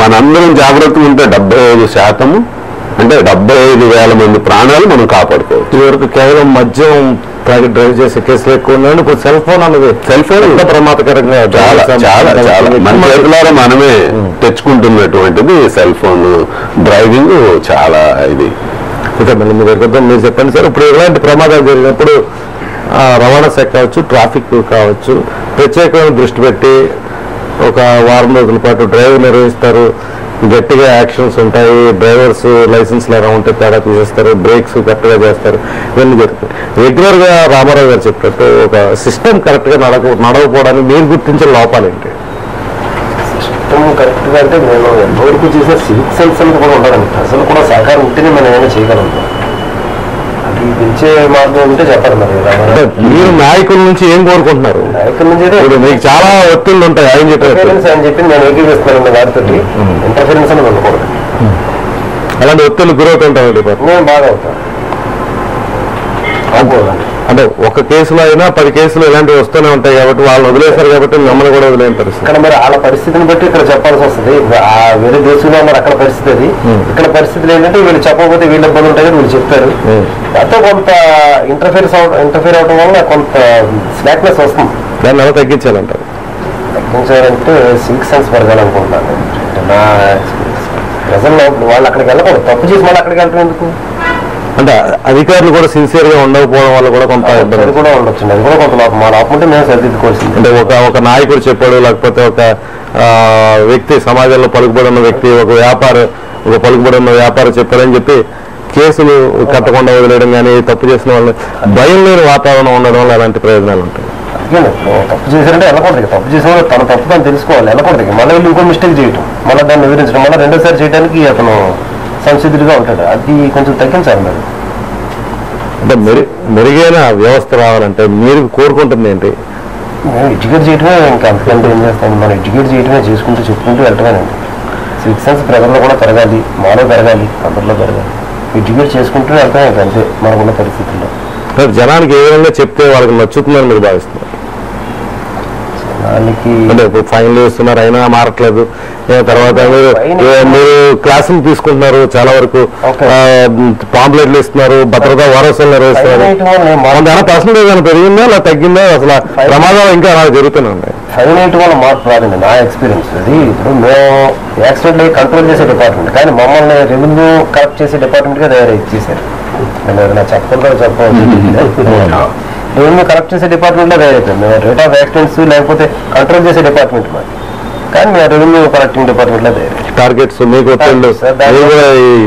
S4: మనందరం జాగ్రత్తగా ఉంటే 75%, అంటే 75,000 మంది ప్రాణాలు మనం కాపాడుకోవచ్చు.
S1: ఇదివరకు కేవలం మద్యం తాగి డ్రైవ్ చేసే కేసులు ఎక్కువ ఉన్నాయండి. ఇప్పుడు సెల్ ఫోన్ ఎంత ప్రమాదకరంగా,
S4: చాలా చాలా చాలా మన చేతులారా మనమే తెచ్చుకుంటున్నటువంటిది సెల్ ఫోన్ డ్రైవింగ్. చాలా ఇది
S1: మీరు చెప్పండి సార్. ఇప్పుడు ఎలాంటి ప్రమాదాలు జరిగినప్పుడు రవాణా శాఖ కావచ్చు, ట్రాఫిక్ కావచ్చు, ప్రత్యేకమైన దృష్టి పెట్టి ఒక వారం రోజుల పాటు డ్రైవ్ నిర్వహిస్తారు. గట్టిగా యాక్షన్స్ ఉంటాయి, డ్రైవర్స్ లైసెన్స్లు ఎలా ఉంటే తేడా తీసేస్తారు, బ్రేక్స్ కరెక్ట్గా చేస్తారు, ఇవన్నీ జరుగుతాయి. రెగ్యులర్ గా రామారావు గారు చెప్పినట్టు ఒక సిస్టమ్ కరెక్ట్ గా నడవకపోవడానికి మీరు గుర్తించిన లోపాలు ఏంటి?
S2: సిస్టమ్ కరెక్ట్ గా అంటే నేను ఎంతవరకు చేసిన సివిక్ సెన్స్ అనేది కూడా ఉండాలండి. ప్రజలు కూడా సహకారం ఉంటేనే మనం ఏమైనా చేయగలుగుతాం. అది పెంచే మార్గం ఉంటే చెప్పాలి. మరి
S1: మీరు నాయకుల నుంచి ఏం కోరుకుంటున్నారు?
S2: నాయకుల నుంచి
S1: మీకు చాలా ఒత్తిళ్ళు ఉంటాయి. ఆయన
S2: చెప్పి నేను ఏకీపిస్తున్నాను వారితో. ఇంటర్ఫరెన్స్ అనేది ఉండకూడదు.
S1: అలాంటి ఒత్తిళ్ళు గురవుతుంటారు.
S2: నేను బాగా అవుతాను.
S1: అంటే ఒక కేసులో అయినా 10 కేసులు ఇలాంటివి వస్తూనే ఉంటాయి కాబట్టి వాళ్ళు వదిలేశారు కాబట్టి మమ్మల్ని కూడా వదిలేని పరిస్థితి.
S2: ఇక్కడ మరి వాళ్ళ పరిస్థితిని బట్టి ఇక్కడ చెప్పాల్సి వస్తుంది. వేరే దేశంలో మరి అక్కడ పరిస్థితి అది, ఇక్కడ పరిస్థితులు ఏంటంటే వీళ్ళు చెప్పకపోతే వీళ్ళు ఇబ్బంది ఉంటాయని వీళ్ళు చెప్తారు. దాంతో కొంత ఇంటర్ఫేర్ అవడం వల్ల కొంత స్లాక్నెస్ వస్తుంది.
S1: దాన్ని ఎలా తగ్గించాలంటారు?
S2: తగ్గించాలంటే సివిక్ సెన్స్ పెరగాలనుకుంటున్నాను. నా ప్రజల్లో వాళ్ళు అక్కడికి వెళ్ళకూడదు. తప్పు చేసి మళ్ళీ అక్కడికి వెళ్ళటం ఎందుకు?
S1: అంటే అధికారులు కూడా సిన్సియర్ గా ఉండకపోవడం వల్ల కూడా కొంత ఇబ్బంది
S2: కూడా ఉండొచ్చు. అది కూడా కొంత మా లోపం ఉంటే మేము సరిదిద్దుకోవాల్సింది.
S1: అంటే ఒక నాయకుడు చెప్పాడు, లేకపోతే ఒక వ్యక్తి, సమాజంలో పలుకుబడిన వ్యక్తి, ఒక పలుకుబడిన వ్యాపారం చెప్పాడని చెప్పి కేసులు కట్టకుండా వదిలేయడం కానీ, తప్పు చేసిన వాళ్ళు భయం లేని వాతావరణం ఉండడం వల్ల అలాంటి ప్రయోజనాలు ఉంటాయి.
S2: అందుకే తప్పు చేశారంటే వెళ్ళకూడదు. తప్పు చేసిన తన తప్పు తను తెలుసుకోవాలి, వెళ్ళకూడదు. మళ్ళీ వెళ్ళి ఇంకో మిస్టేక్ చేయటం, మళ్ళీ దాన్ని వివరించడం, మళ్ళీ రెండోసారి చేయడానికి అతను సంసిద్ధుడిగా ఉంటాడు. అది కొంచెం తగ్గించాలి మరి.
S1: అంటే మెరుగైన వ్యవస్థ రావాలంటే మీరు కోరుకుంటుంది ఏంటి?
S2: మేము ఎడ్యుకేట్ చేయడమే, ఇంకా అంతకంటే ఏం చేస్తాం. మనం ఎడ్యుకేట్ చేయడమే, చేసుకుంటూ చెప్పుకుంటూ వెళ్ళటమేనండి. సివిక్ సెన్స్ ప్రజల్లో కూడా పెరగాలి, మాలో పెరగాలి, అందరిలో పెరగాలి. ఎడ్యుకేట్ చేసుకుంటూ వెళ్తాం, ఇంకా అంతే మనకున్న పరిస్థితుల్లో.
S1: జనానికి ఏ విధంగా చెప్తే వాళ్ళకి నచ్చుతుందని మీరు భావిస్తున్నారు?
S2: దానికి
S1: అంటే ఇప్పుడు ఫైన్లు ఇస్తున్నారు అయినా మారట్లేదు. తర్వాత మీరు క్లాసులు తీసుకుంటున్నారు, చాలా వరకు పాంప్లెట్లు ఇస్తున్నారు, భద్రతా వారసులు నిర్వహిస్తున్నారు. పర్సెంటేజ్ ఏమైనా పెరిగిందా అలా తగ్గిందా? అసలు ప్రమాదాలు ఇంకా అలా జరుగుతూనే ఉన్నాయి.
S2: ఫైన్ వేయటం వల్ల మార్పు రాదండి నా ఎక్స్పీరియన్స్. అది ఇప్పుడు మేము యాక్సిడెంట్ కంట్రోల్ చేసే డిపార్ట్మెంట్, కానీ మమ్మల్ని రెవెన్యూ కలెక్ట్ చేసే డిపార్ట్మెంట్గా తయారైచ్చేసారు. నా చెప్పకూడదు రెవెన్యూ కలెక్ట్ చేసే డిపార్ట్మెంట్లో తయారైపోయింది. మేము రేట్ ఆఫ్ యాక్సిడెంట్స్ లేకపోతే కంట్రోల్ చేసే డిపార్ట్మెంట్ మాది, కానీ మేము రెవెన్యూ కలెక్టింగ్ డిపార్ట్మెంట్లో తయారైంది.
S1: టార్గెట్స్ మీకు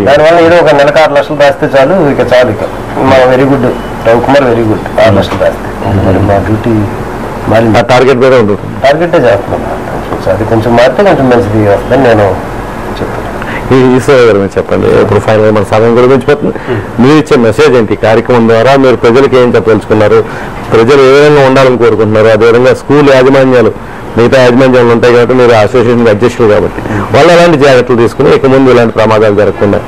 S2: దానివల్ల ఏదో ఒక నెలకు 6 లక్షలు దాస్తే చాలు, ఇక చాలు. ఇక మా very good Ravikumar, very good. 6 లక్షలు దాస్తే మరి మా డ్యూటీ
S1: ఆ టార్గెట్ మీద ఉంటుంది.
S2: టార్గెటే చేస్తున్నాం. అది కొంచెం మారితే కొంచెం మంచిది వస్తుందని నేను చెప్తాను.
S1: ఈశ్వర గారు మీరు చెప్పండి. ఇప్పుడు ఫైనల్ మన సమయం కూడా మించిపోతుంది. మీరు ఇచ్చే మెసేజ్ ఏంటి? కార్యక్రమం ద్వారా మీరు ప్రజలకు ఏం చెప్పదలుచుకున్నారు? ప్రజలు ఏ విధంగా ఉండాలని కోరుకుంటున్నారు? అదేవిధంగా స్కూల్ యాజమాన్యాలు, మిగతా యాజమాన్యాలు ఉంటాయి కాబట్టి మీరు అసోసియేషన్ అధ్యక్షులు కాబట్టి వాళ్ళు ఎలాంటి జాగ్రత్తలు తీసుకుని ఇక ముందు ఇలాంటి ప్రమాదాలు జరగకుండా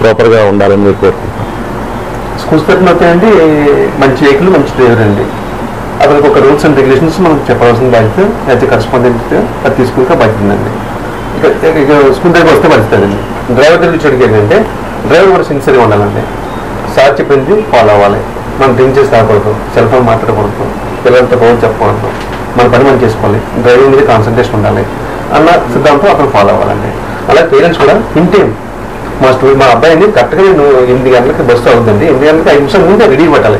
S1: ప్రాపర్గా ఉండాలని మీరు కోరుకుంటున్నారు?
S3: స్కూల్స్ పెట్టినట్టే మంచి వెహికల్, మంచి డ్రైవర్ అండి. అతనికి ఒక రూల్స్ అండ్ రెగ్యులేషన్స్ మనం చెప్పవలసిన బాధ్యత అయితే కరెస్పాండెంట్ అది తీసుకుంటే బాధ్యత ఉందండి. ఇక స్కూల్ దగ్గర వస్తే మంచిదండి. డ్రైవర్ దగ్గర వచ్చేటికి ఏంటంటే డ్రైవర్ కూడా సిన్సియర్గా ఉండాలండి. సార్ చెప్పింది ఫాలో అవ్వాలి. మనం డ్రింక్ చేసి రాకూడదు, సెల్ ఫోన్ మాట్లాడకూడదు, పిల్లలతో రోజు చెప్పకూడదు, మన పని మనం చేసుకోవాలి, డ్రైవింగ్ మీద కాన్సన్ట్రేషన్ ఉండాలి అన్న సిద్ధాంతం అతను ఫాలో అవ్వాలండి. అలాగే పేరెంట్స్ కూడా ఇంటేం మా అబ్బాయిని కరెక్ట్గా నేను 8 గంటలకి బస్సు అవుతుందండి, 8 గంటలకి 5 నిమిషాల ముందే రెడీ పెట్టాలి.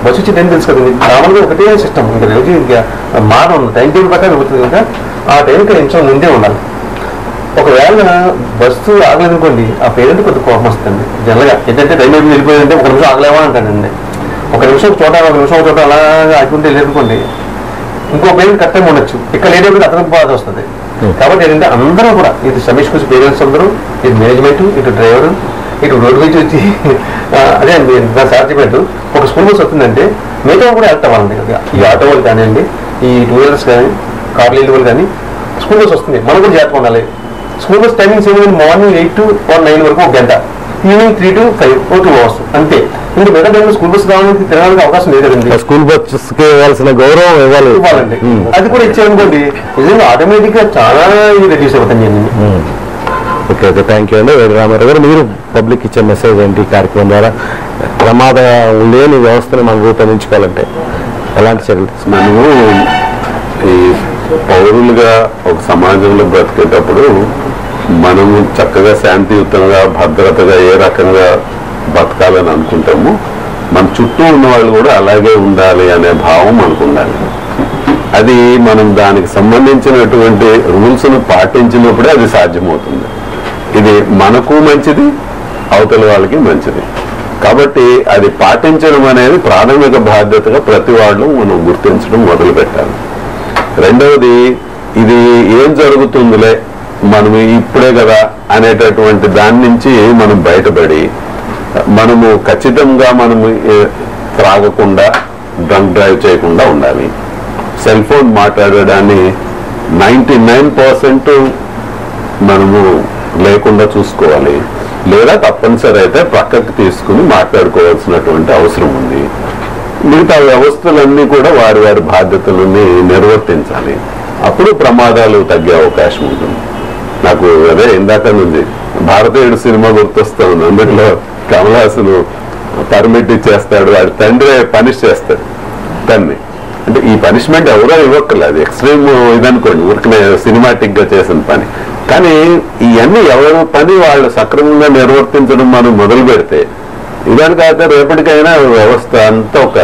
S3: బస్సు వచ్చి ఏం తెలుసు కదండి, మామూలుగా ఒకటే సిస్టమ్, ఇంకా రోజు ఇంకా మాట ఉంది, టైం టేబుల్ ప్రకారం అవుతుంది కనుక ఆ టైంకి 5 నిమిషాలు ముందే ఉండాలి. ఒకవేళ బస్సు ఆగలేదనుకోండి, ఆ పేరెంట్ కొద్దిగా కోపం వస్తుంది జనరల్గా. ఏంటంటే టైం టేబుల్ వెళ్ళిపోయిందంటే 1 నిమిషం ఆగలేమా అంటానండి. 1 నిమిషం ఒక నిమిషం ఒక చోట అలా ఆగుకుంటే వెళ్ళనుకోండి, ఇంకో పేరెంట్ కరెక్ట్ టైం ఉండొచ్చు, ఇక్కడ లేట్ అయిపోతే అతనికి బాధ వస్తుంది. కాబట్టి ఏంటంటే అందరూ కూడా ఇటు సమీక్ష పేరెంట్స్ అందరూ, ఇటు మేనేజ్మెంట్, ఇటు డ్రైవరు, ఇటు రోడ్డు నుంచి వచ్చి అదే అండి నా సార్ చెప్పినట్టు ఒక స్కూల్ బస్ వస్తుందంటే మిగతా కూడా యాక్ట్ అవ్వాలండి. ఈ ఆటో వాళ్ళు కానివ్వండి, ఈ 2 వీలర్స్ కానీ, కార్లు ఇల్లు వాళ్ళు కానీ స్కూల్ బస్ వస్తుంది, మనం కూడా జాగ్రత్తగా ఉండాలి. స్కూల్ బస్ టైమింగ్స్ ఏమైంది, మార్నింగ్ 8 to 9 వరకు 1 గంట, ఈవినింగ్ 3 to 5 2 hours అంతే. ఇంకా మిగతా టైంలో స్కూల్ బస్ రావడానికి తిరగడానికి అవకాశం లేదండి.
S1: స్కూల్ బస్కి ఇవ్వాల్సిన గౌరవం
S3: ఇవ్వాలండి. అది కూడా ఇచ్చారనుకోండి నిజంగా ఆటోమేటిక్ గా చాలా రెడ్యూస్ అవుతాయి.
S1: ఓకే ఓకే, థ్యాంక్ యూ అండి. రామారావు గారు, మీరు పబ్లిక్ ఇచ్చే మెసేజ్ ఏంటి కార్యక్రమం ద్వారా? ప్రమాదం లేని వ్యవస్థను మనం రూపొందించుకోవాలంటే ఎలాంటి చర్యలు తీసుకున్నాం?
S4: మనము ఈ పౌరులుగా ఒక సమాజంలో బ్రతికేటప్పుడు మనము చక్కగా శాంతియుతంగా భద్రతగా ఏ రకంగా బతకాలని అనుకుంటాము, మన చుట్టూ ఉన్న వాళ్ళు కూడా అలాగే ఉండాలి అనే భావం మనకు ఉండాలి. అది మనం దానికి సంబంధించినటువంటి రూల్స్ను పాటించినప్పుడే అది సాధ్యమవుతుంది. ఇది మనకు మంచిది, అవతల వాళ్ళకి మంచిది. కాబట్టి అది పాటించడం అనేది ప్రాథమిక బాధ్యతగా ప్రతి వాళ్ళు మనం గుర్తించడం మొదలు పెట్టాలి. రెండవది, ఇది ఏం జరుగుతుందిలే మనము ఇప్పుడే కదా అనేటటువంటి దాని నుంచి మనం బయటపడి మనము ఖచ్చితంగా మనము త్రాగకుండా, డ్రంక్ డ్రైవ్ చేయకుండా ఉండాలి. సెల్ ఫోన్ మాట్లాడడాన్ని 99% మనము లేకుండా చూసుకోవాలి. లేదా తప్పనిసరి అయితే ప్రక్కకు తీసుకుని మాట్లాడుకోవాల్సినటువంటి అవసరం ఉంది. మిగతా వ్యవస్థలన్నీ కూడా వారి వారి బాధ్యతలని నిర్వర్తించాలి. అప్పుడు ప్రమాదాలు తగ్గే అవకాశం ఉంటుంది. నాకు అదే ఇందాక నుంచి భారతీయుడు సినిమా గుర్తొస్తా ఉంది. అందులో కమల్ హాసన్ పర్మిట్ ఇచ్చేస్తాడు, వాడి తండ్రి పనిష్ చేస్తాడు తన్ని. అంటే ఈ పనిష్మెంట్ ఎవరో ఇవ్వక్కర్లేదు, అది ఎక్స్ట్రీమ్ ఇదనుకోండి, ఊరికనే సినిమాటిక్ గా చేసిన పని. కానీ ఇవన్నీ ఎవరి పని వాళ్ళు సక్రమంగా నిర్వర్తించడం మనం మొదలు పెడితే ఇదానికైతే రేపటికైనా వ్యవస్థ అంతా ఒక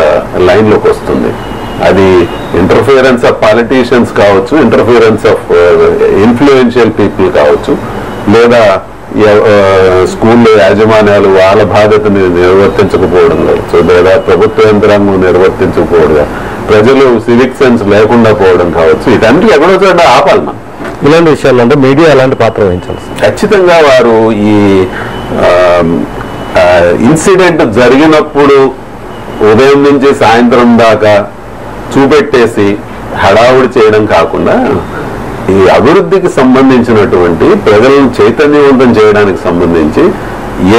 S4: లైన్ లోకి వస్తుంది. అది ఇంటర్ఫియరెన్స్ ఆఫ్ పాలిటీషియన్స్ కావచ్చు, ఇంటర్ఫియరెన్స్ ఆఫ్ ఇన్ఫ్లుయెన్షియల్ పీపుల్ కావచ్చు, లేదా స్కూల్లో యాజమాన్యాలు వాళ్ళ బాధ్యతని నిర్వర్తించకపోవడం కావచ్చు, లేదా ప్రభుత్వ యంత్రాంగం నిర్వర్తించకపోవడం, ప్రజలు సివిక్ సెన్స్ లేకుండా పోవడం కావచ్చు, వీటన్నిటికీ ఎక్కడో చోట ఆపాలి మనం.
S1: ఇలాంటి విషయాల్లో అంటే మీడియా ఎలాంటి పాత్ర వహించాలి?
S4: ఖచ్చితంగా వారు ఈ ఇన్సిడెంట్ జరిగినప్పుడు ఉదయం నుంచి సాయంత్రం దాకా చూపెట్టేసి హడావుడి చేయడం కాకుండా ఈ అభివృద్ధికి సంబంధించినటువంటి ప్రజలను చైతన్యవంతం చేయడానికి సంబంధించి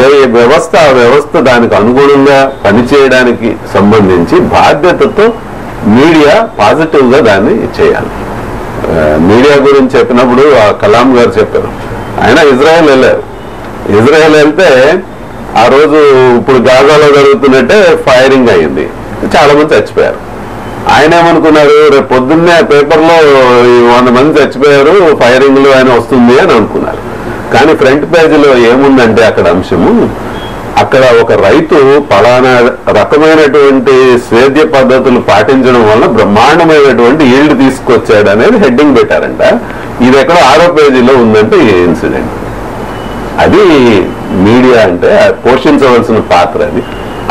S4: ఏ వ్యవస్థ ఆ వ్యవస్థ దానికి అనుగుణంగా పనిచేయడానికి సంబంధించి బాధ్యతతో మీడియా పాజిటివ్ గా దాన్ని చేయాలి. మీడియా గురించి చెప్పినప్పుడు ఆ కలాం గారు చెప్పారు, ఆయన ఇజ్రాయెల్ వెళ్ళారు. ఇజ్రాయెల్ వెళ్తే ఆ రోజు ఇప్పుడు గాజాలో జరుగుతున్నట్టే ఫైరింగ్ అయింది, చాలా మంది చచ్చిపోయారు. ఆయన ఏమనుకున్నారు, రేపు పొద్దున్నే పేపర్లో 100 మంది చచ్చిపోయారు ఫైరింగ్ లో ఆయన వస్తుంది అని అనుకున్నారు. కానీ ఫ్రంట్ పేజీలో ఏముందంటే అక్కడ అంశము, అక్కడ ఒక రైతు పలానా రకమైనటువంటి సేద్య పద్ధతులు పాటించడం వల్ల బ్రహ్మాండమైనటువంటి ఈల్డ్ తీసుకొచ్చాడు అనేది హెడ్డింగ్ పెట్టారంట. ఇది ఎక్కడ 6వ పేజీలో ఉందంటే ఈ ఇన్సిడెంట్. అది మీడియా అంటే పోషించవలసిన పాత్ర అది.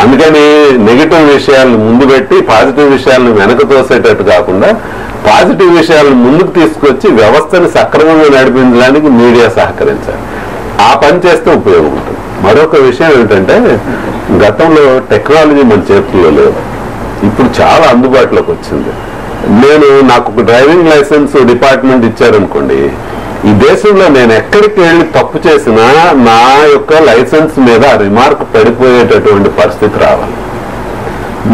S4: అందుకని నెగిటివ్ విషయాలను ముందు పెట్టి పాజిటివ్ విషయాలను వెనక తోసేటట్టు కాకుండా పాజిటివ్ విషయాలను ముందుకు తీసుకొచ్చి వ్యవస్థను సక్రమంగా నడిపించడానికి మీడియా సహకరించాలి. ఆ పని చేస్తే ఉపయోగం ఉంటుంది. మరొక విషయం ఏంటంటే, గతంలో టెక్నాలజీ మన చేతుల్లో లేదు, ఇప్పుడు చాలా అందుబాటులోకి వచ్చింది. నాకు ఒక డ్రైవింగ్ లైసెన్స్ డిపార్ట్మెంట్ ఇచ్చారనుకోండి, ఈ దేశంలో నేను ఎక్కడికి వెళ్ళి తప్పు చేసినా నా యొక్క లైసెన్స్ మీద రిమార్క్ పడిపోయేటటువంటి పరిస్థితి రావాలి.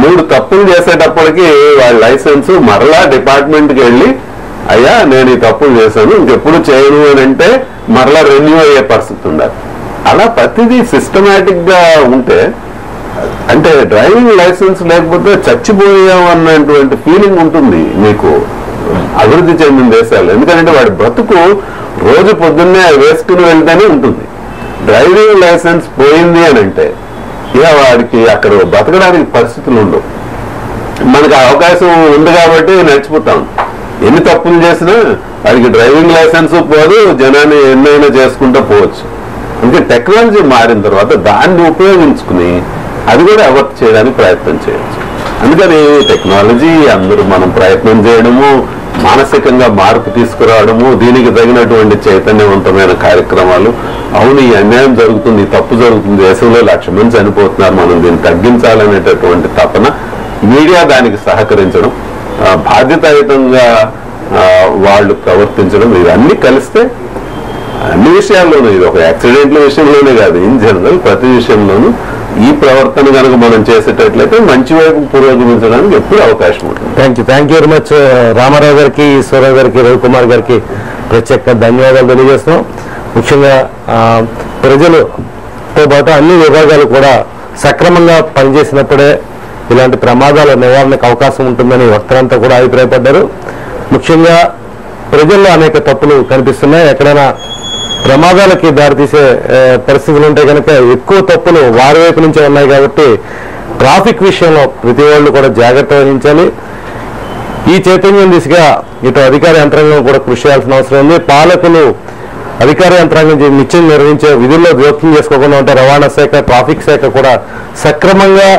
S4: 3 తప్పులు చేసేటప్పటికి వాళ్ళ లైసెన్స్ మరలా డిపార్ట్మెంట్కి వెళ్ళి, అయ్యా నేను ఈ తప్పులు చేశాను ఇంకెప్పుడు చేయను అని అంటే మరలా రెన్యూ అయ్యే పరిస్థితి ఉండాలి. అలా ప్రతిదీ సిస్టమేటిక్ గా ఉంటే, అంటే డ్రైవింగ్ లైసెన్స్ లేకపోతే చచ్చిపోయాం అన్నటువంటి ఫీలింగ్ ఉంటుంది మీకు అభివృద్ధి చెందిన దేశాలు. ఎందుకంటే వాడి బ్రతుకు రోజు పొద్దున్నే వేసుకుని వెళ్తేనే ఉంటుంది. డ్రైవింగ్ లైసెన్స్ పోయింది అని అంటే ఇక వాడికి అక్కడ బతకడానికి పరిస్థితులు ఉండవు. మనకు అవకాశం ఉంది కాబట్టి నడిచిపోతాం. ఎన్ని తప్పులు చేసినా వాడికి డ్రైవింగ్ లైసెన్స్ పోదు, జనాన్ని ఎన్నైనా చేసుకుంటూ పోవచ్చు. అందుకే టెక్నాలజీ మారిన తర్వాత దాన్ని ఉపయోగించుకుని అది కూడా అవర్ట్ చేయడానికి ప్రయత్నం చేయొచ్చు. అందుకని టెక్నాలజీ అందరూ మనం ప్రయత్నం చేయడము, మానసికంగా మార్పు తీసుకురావడము, దీనికి తగినటువంటి చైతన్యవంతమైన కార్యక్రమాలు. అవును, ఈ అన్యాయం జరుగుతుంది, తప్పు జరుగుతుంది, దేశంలో 1,00,000 మంది చనిపోతున్నారు, మనం దీన్ని తగ్గించాలనేటటువంటి తపన, మీడియా దానికి సహకరించడం, బాధ్యతాయుతంగా వాళ్ళు ప్రవర్తించడం, ఇవన్నీ కలిస్తే అన్ని విషయాల్లోనూ, ఇది ఒక యాక్సిడెంట్ల విషయంలోనే కాదు, ఇన్ జనరల్ ప్రతి విషయంలోనూ ఈ ప్రవర్తన కనుక మనం చేసేటట్లయితే మంచి వైపు పురోగమించడానికి ఎప్పుడు అవకాశం ఉంటుంది.
S1: Thank you very much Ramarao గారికి, ఈశ్వరరావు గారికి, రవికుమార్ గారికి ప్రత్యేక ధన్యవాదాలు తెలియజేస్తున్నాం. ముఖ్యంగా ప్రజలతో పాటు అన్ని విభాగాలు కూడా సక్రమంగా పనిచేసినప్పుడే ఇలాంటి ప్రమాదాల నివారణకు అవకాశం ఉంటుందని వక్తలంతా కూడా అభిప్రాయపడ్డారు. ముఖ్యంగా ప్రజల్లో అనేక తప్పులు కనిపిస్తున్నాయి. ఎక్కడైనా ప్రమాదాలకి దారితీసే పరిస్థితులు ఉంటే కనుక ఎక్కువ తప్పులు వారి వైపు నుంచే ఉన్నాయి. కాబట్టి ట్రాఫిక్ విషయంలో ప్రతి వాళ్ళు కూడా జాగ్రత్త వహించాలి. ఈ చైతన్యం దిశగా ఇటు అధికార యంత్రాంగం కూడా కృషి చేయాల్సిన అవసరం ఉంది. పాలకులు అధికార యంత్రాంగం నిత్యం నిర్వహించే విధుల్లో జోక్యం చేసుకోకుండా ఉంటే రవాణా శాఖ, ట్రాఫిక్ శాఖ కూడా సక్రమంగా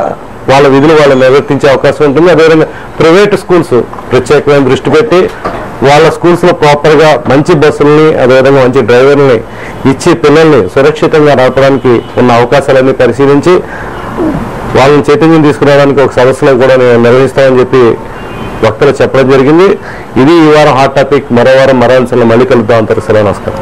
S1: వాళ్ళ విధులు వాళ్ళు నిర్వర్తించే అవకాశం ఉంటుంది. అదేవిధంగా ప్రైవేట్ స్కూల్స్ ప్రత్యేకమైన దృష్టి పెట్టి వాళ్ళ స్కూల్స్ లో ప్రాపర్ గా మంచి బస్సులని, అదేవిధంగా మంచి డ్రైవర్ని ఇచ్చి పిల్లల్ని సురక్షితంగా నడపడానికి ఉన్న అవకాశాలన్నీ పరిశీలించి వాళ్ళని చైతన్యం తీసుకురావడానికి ఒక సదస్సులో కూడా నిర్వహిస్తామని చెప్పి వక్తలు చెప్పడం జరిగింది. ఇది ఈ వారం హాట్ టాపిక్. మరో వారం మరో అంశాలను మళ్ళీ కలుద్దాం. అంతవరకు సెలవు, నమస్కారం.